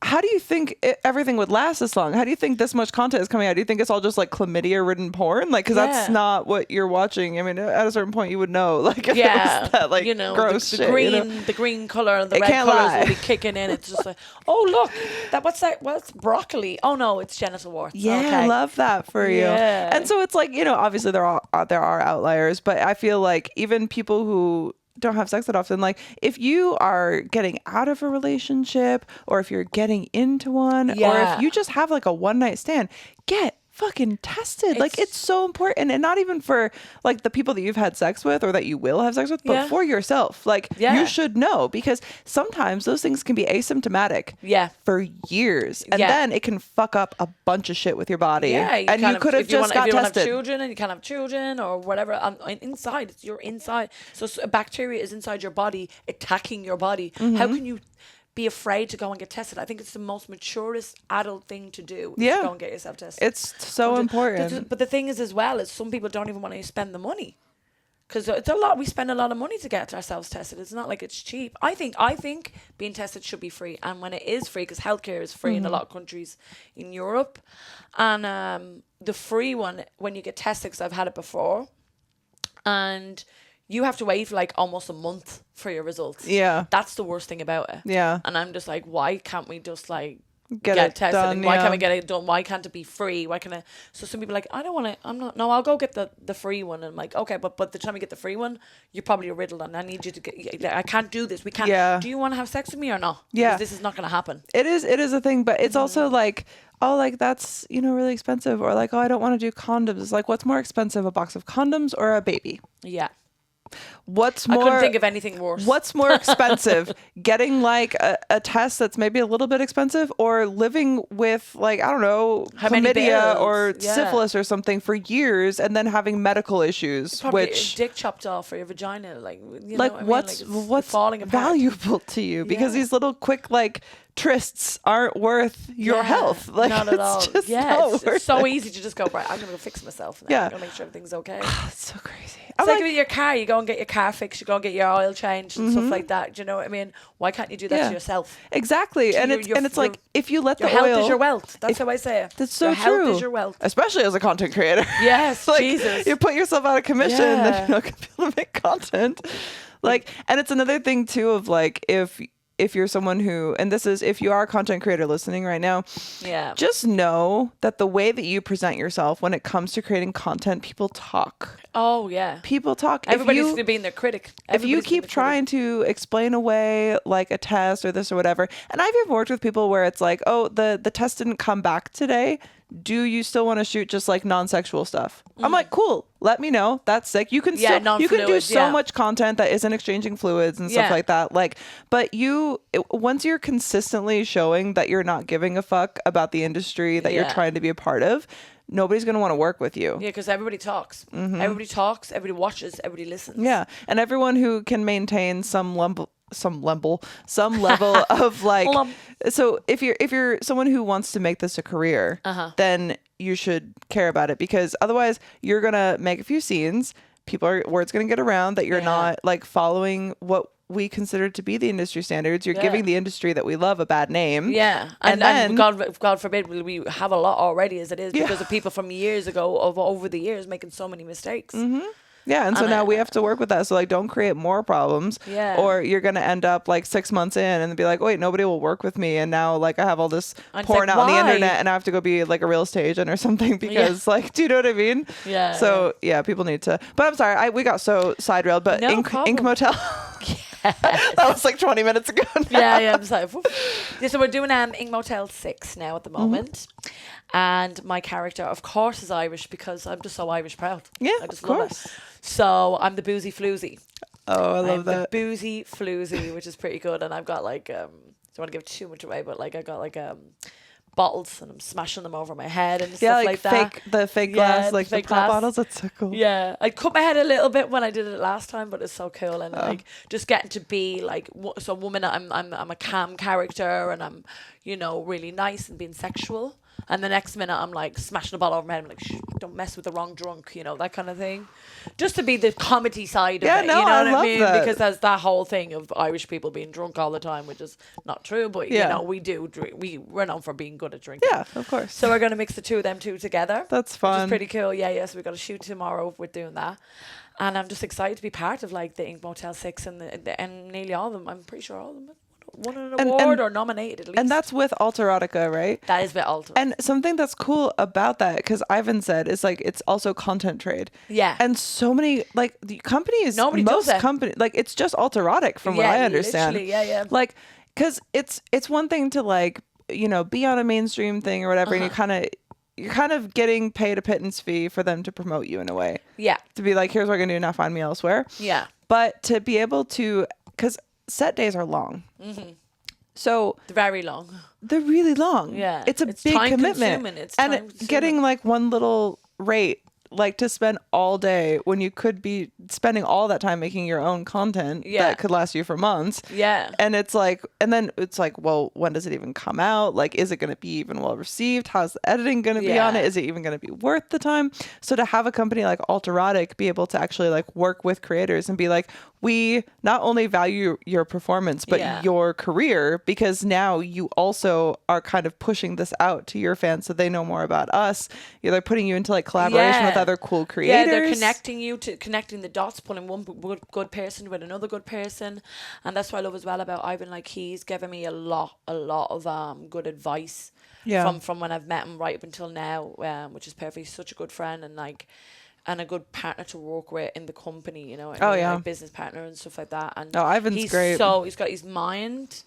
how do you think everything would last this long? How do you think this much content is coming out? Do you think it's all just like chlamydia-ridden porn? Like, because that's Yeah. not what you're watching. I mean, at a certain point, you would know. Like, if it Yeah, was that like you know, gross the shit. green, You know? the green color and the It red can't colors lie. will be kicking in. It's just like, oh look, what's that? What's broccoli? Oh no, it's genital warts. Yeah, okay. I love that for you. Yeah. And so it's like, you know, obviously there are outliers, but I feel like even people who don't have sex that often, like if you are getting out of a relationship, or if you're getting into one, or Yeah. if you just have like a one-night stand, get fucking tested. Like, it's so important. And not even for like the people that you've had sex with or that you will have sex with, but Yeah. for yourself. Like, Yeah. you should know, because sometimes those things can be asymptomatic Yeah. for years, and Yeah. then it can fuck up a bunch of shit with your body. Yeah, and you could have just got if you want to tested. have children and you can't have children or whatever. Inside, you're inside. So a bacteria is inside your body, attacking your body. Mm-hmm. How can you be afraid to go and get tested? I think it's the most maturest adult thing to do. Is Yeah. to go and get yourself tested. It's so important. But the thing is, as well, is some people don't even want to spend the money. Because it's a lot. We spend a lot of money to get ourselves tested. It's not like it's cheap. I think being tested should be free. And when it is free, because healthcare is free in a lot of countries in Europe, and the free one, when you get tested, because I've had it before, and you have to wait for like almost a month for your results. Yeah. That's the worst thing about it. Yeah. And I'm just like, why can't we just like Get it tested? done, And why yeah. can't we get it done? Why can't it be free? Why can't I? So some people are like, I don't want to. No, I'll go get the free one. And I'm like, okay, but the time you get the free one, you're probably riddled, and I need you to get. I can't do this. We can't. Yeah. Do you want to have sex with me or not? Yeah. Because this is not going to happen. It is a thing, but it's also like, oh, like that's, you know, really expensive, or like, oh, I don't want to do condoms. It's like, what's more expensive, a box of condoms or a baby? Yeah. What's I more? couldn't think of anything worse. What's more expensive, getting like a test that's maybe a little bit expensive, or living with like, I don't know, How many chlamydia bills? or Yeah. syphilis or something for years, and then having medical issues, Probably which a dick chopped off for your vagina, like you like know what I mean? what's Like, it's what's falling apart. valuable to you, because Yeah. these little quick like trysts aren't worth your health. Like, not at all. it's just Yeah, not it's worth so it. easy to just go, right, I'm going to go fix myself now. Yeah. I'm going to make sure everything's okay. It's so crazy. It's like with your car, you go and get your car fixed, you go and get your oil changed and stuff like that. Do you know what I mean? Why can't you do that to yourself? Exactly. And your- it's like, if you let Your the health oil, is your wealth. That's how I say it. that's so your true. health is your wealth. Especially as a content creator. Yes, Like, Jesus. you put yourself out of commission, then Yeah. you're not gonna be able to make content. Like, and it's another thing too of like, if you're someone who, and this is, if you are a content creator listening right now, Yeah. just know that the way that you present yourself when it comes to creating content, people talk. Oh, yeah. People talk. Everybody's being their critic. If you keep trying to explain away like a test or this or whatever, and I've even worked with people where it's like, oh, the test didn't come back today. Do you still want to shoot just like non-sexual stuff? I'm like, cool. Let me know. That's sick. You can Yeah, still, you can do non-fluids, so yeah. much content that isn't exchanging fluids and stuff Yeah. like that. Like, but once you're consistently showing that you're not giving a fuck about the industry that you're Yeah. trying to be a part of, nobody's going to want to work with you. Yeah, because everybody talks. Everybody talks, everybody watches, everybody listens. Yeah, and everyone who can maintain some level of like, Lump. so if you're someone who wants to make this a career, then you should care about it, because otherwise you're gonna make a few scenes. Word's gonna get around that you're Yeah. not like following what we consider to be the industry standards. You're giving the industry that we love a bad name. Yeah, And and then- God forbid, we have a lot already as it is Yeah. because of people from years ago, over the years, making so many mistakes. Yeah, and so And now we have to work with that. So like, don't create more problems. Yeah. Or you're gonna end up like 6 months in and be like, wait, nobody will work with me, and now like I have all this And it's pouring like, out on the why? internet, and I have to go be like a real estate agent or something because like, do you know what I mean? Yeah, So yeah, people need to. But I'm sorry, we got so side railed. But No Ink problem. Motel. That was like 20 minutes ago. Now. Yeah, I'm sorry. Yeah, so we're doing Ink Motel 6 now at the moment. And my character, of course, is Irish because I'm just so Irish proud. Yeah, I just of love course. it. So I'm the boozy floozy. Oh, I I'm love the that. boozy floozy, which is pretty good. And I've got like, don't want to give too much away, but like I got like bottles and I'm smashing them over my head and Yeah, stuff like that. the fake Yeah, glass, the like the fake pop glass. bottles. That's so cool. Yeah, I cut my head a little bit when I did it last time, but it's so cool and like just getting to be like so woman. I'm a calm character and I'm really nice and being sexual. And the next minute I'm like smashing a bottle over my head. I'm like, shh, don't mess with the wrong drunk, that kind of thing. Just to be the comedy side of Yeah, it, no, you know I what I love mean? that. Because there's that whole thing of Irish people being drunk all the time, which is not true. But we do drink. We're known for being good at drinking. Yeah, of course. So we're gonna mix the two of them two together. That's Which fun. is pretty cool. Yeah. So we got a shoot tomorrow. We're doing that, and I'm just excited to be part of like the Ink Motel 6 and nearly all of them. I'm pretty sure all of them won an award or nominated at least. And that's with Alterotica, right? that is a bit altered. And something that's cool about that, because Ivan said, is like it's also content trade. Yeah. And so many like the companies, Nobody does most it. company, like it's just Alterotic from what Yeah, I understand. literally, yeah. Like, because it's one thing to like be on a mainstream thing or whatever, and you're kind of getting paid a pittance fee for them to promote you in a way. Yeah. To be like, here's what I'm gonna do, now find me elsewhere. Yeah. But to be able to, because set days are long. So Very long. they're really long. Yeah. It's a It's big time-consuming. commitment. It's and time-consuming. getting like one little rate, like to spend all day when you could be spending all that time making your own content Yeah. that could last you for months. Yeah. And it's like, and then it's like, well, when does it even come out? Like, is it going to be even well received? How's the editing going to be on Yeah. it? Is it even going to be worth the time? So to have a company like Alterotic be able to actually like work with creators and be like, we not only value your performance, but Yeah. your career, because now you also are kind of pushing this out to your fans so they know more about us. They're putting you into like collaboration with other cool creators. Yeah, they're connecting the dots, pulling one good person with another good person, and that's what I love as well about Ivan. Like he's given me a lot of good advice. Yeah. From when I've met him right up until now, which is perfect. He's such a good friend and a good partner to work with in the company. Like business partner and stuff like that. And Ivan's great. So he's got his mind,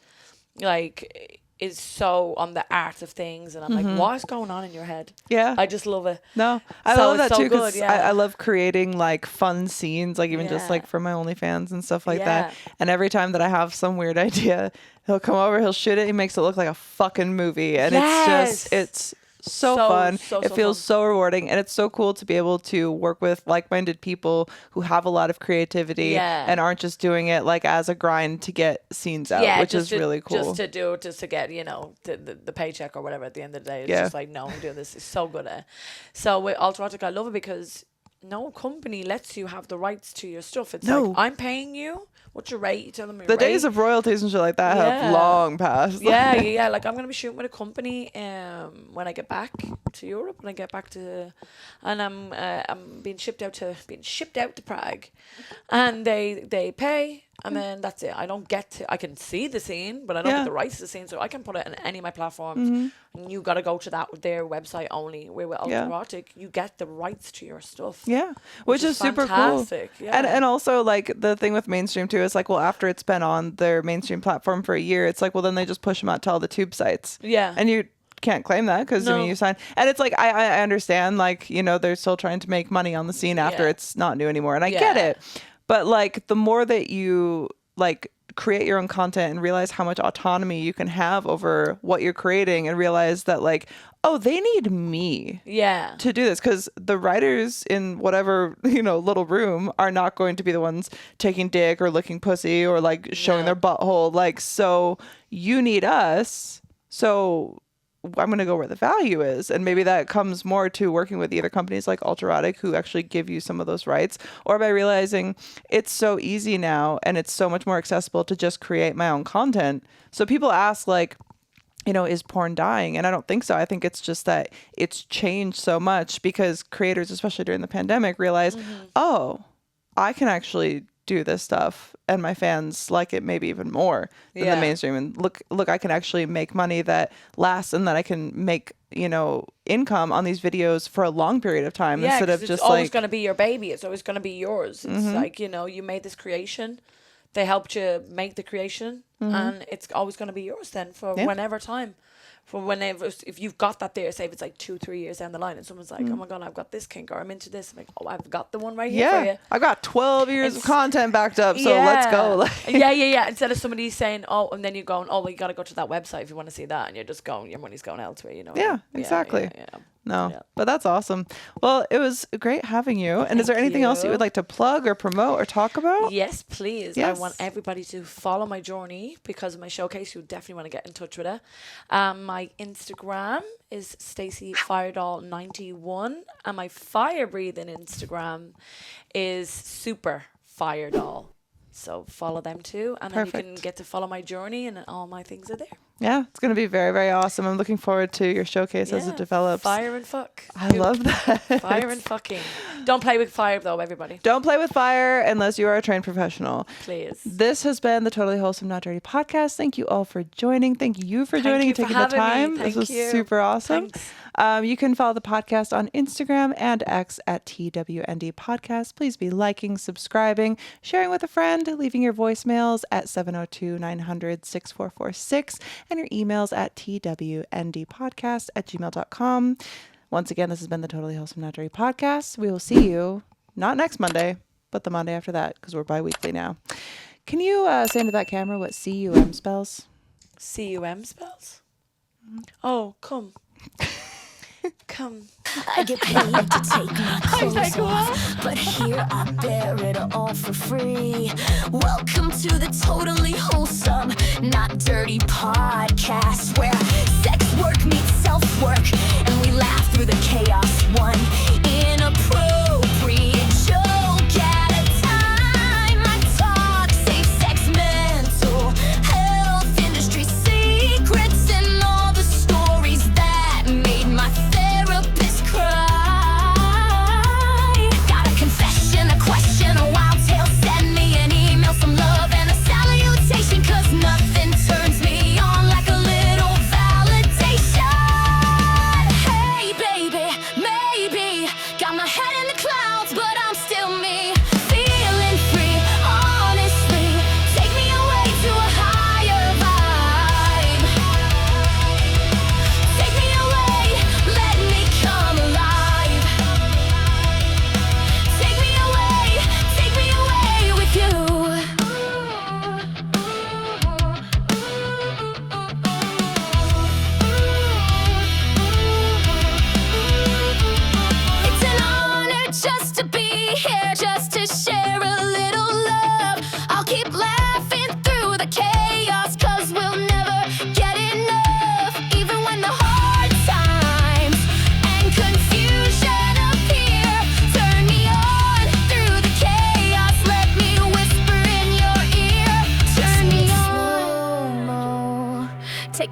like, is so on the art of things, and I'm like, what's going on in your head? Yeah. I just love it. No, I So love it's that so too, because good, yeah. I love creating like fun scenes, like even just Yeah. like for my OnlyFans and stuff like Yeah. that. And every time that I have some weird idea, he'll come over, he'll shoot it, he makes it look like a fucking movie, and Yes. it's so fun. It so feels fun. so rewarding, and it's so cool to be able to work with like-minded people who have a lot of creativity and aren't just doing it like as a grind to get scenes out, which is really cool. Just to get, you know, the paycheck or whatever at the end of the day. It's just like, no, I'm doing this. It's so good. So with Ultratic, I love it because no company lets you have the rights to your stuff. It's like, I'm paying you. What's your rate? You tell them your the rate. days of royalties and shit like that have long passed. Yeah. Like, I'm gonna be shooting with a company when I get back to Europe, and I'm being shipped out to Prague, and they pay. And then that's it. I don't get to. I can see the scene, but I don't get the rights to the scene, so I can put it on any of my platforms. And you got to go to their website only. Where with Ultratic, you get the rights to your stuff. Yeah, which is super cool. Yeah. And also, like, the thing with mainstream too is like, well, after it's been on their mainstream platform for a year, it's like, well, then they just push them out to all the tube sites. Yeah, and you can't claim that because I mean, you sign. And it's like, I understand, like, you know, they're still trying to make money on the scene after it's not new anymore, and I get it. But like, the more that you like create your own content and realize how much autonomy you can have over what you're creating, and realize that like, oh, they need me to do this, because the writers in whatever, you know, little room are not going to be the ones taking dick or licking pussy or like showing their butthole. Like, so you need us. So I'm going to go where the value is. And maybe that comes more to working with either companies like Ultratic, who actually give you some of those rights, or by realizing it's so easy now and it's so much more accessible to just create my own content. So people ask, like, you know, is porn dying? And I don't think so. I think it's just that it's changed so much because creators, especially during the pandemic, realized, oh, I can actually do this stuff and my fans like it maybe even more than the mainstream. And look, I can actually make money that lasts, and that I can make, you know, income on these videos for a long period of time instead of just it's always going to be your baby. It's always going to be yours. It's like, you know, you made this creation. They helped you make the creation, and it's always going to be yours then for whenever time. For whenever, if you've got that there, say if it's like 2-3 years down the line, and someone's like, oh my God, I've got this kink, or I'm into this. I'm like, oh, I've got the one right here for you. I got 12 years of content backed up, so let's go. Yeah. Instead of somebody saying, oh, and then you're going, oh, well, you got to go to that website if you want to see that, and you're just going, your money's going elsewhere, you know? Yeah, exactly. But that's awesome. Well, it was great having you. And is there anything else you would like to plug or promote or talk about? Yes, please. Yes. I want everybody to follow my journey because of my showcase. You definitely want to get in touch with it. My Instagram is Stacy Firedoll 91, and my fire breathing Instagram is Super Firedoll. So follow them too, and then you can get to follow my journey, and all my things are there. Yeah, it's going to be very, very awesome. I'm looking forward to your showcase as it develops. Fire and fuck. I love that. Fire and fucking. Don't play with fire, though, everybody. Don't play with fire unless you are a trained professional. Please. This has been the Totally Wholesome Not Dirty podcast. Thank you all for joining. Thank you for joining and taking the time. This was super awesome. You can follow the podcast on Instagram and X at TWND Podcast. Please be liking, subscribing, sharing with a friend, leaving your voicemails at 702-900-6446, and your emails at twndpodcast@gmail.com. Once again, this has been the Totally Wholesome Not Dirty Podcast. We will see you not next Monday, but the Monday after that, because we're bi-weekly now. Can you say into that camera what CUM spells? CUM spells? Oh, come. Come. I get paid to take my clothes off, but here I bear it all for free. Welcome to the Totally Wholesome Not Dirty Podcast, where sex work meets self-work, and we laugh through the chaos one inappropriate joke at a time. I talk safe sex, mental health, industry secrets, and all the stories that made my therapist cry. Got a confession, a question, a wild tale, send me an email, some love and a salutation, 'cause nothing turns me on like a little validation. Hey baby, maybe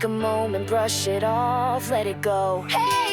Take a moment, brush it off, let it go. Hey,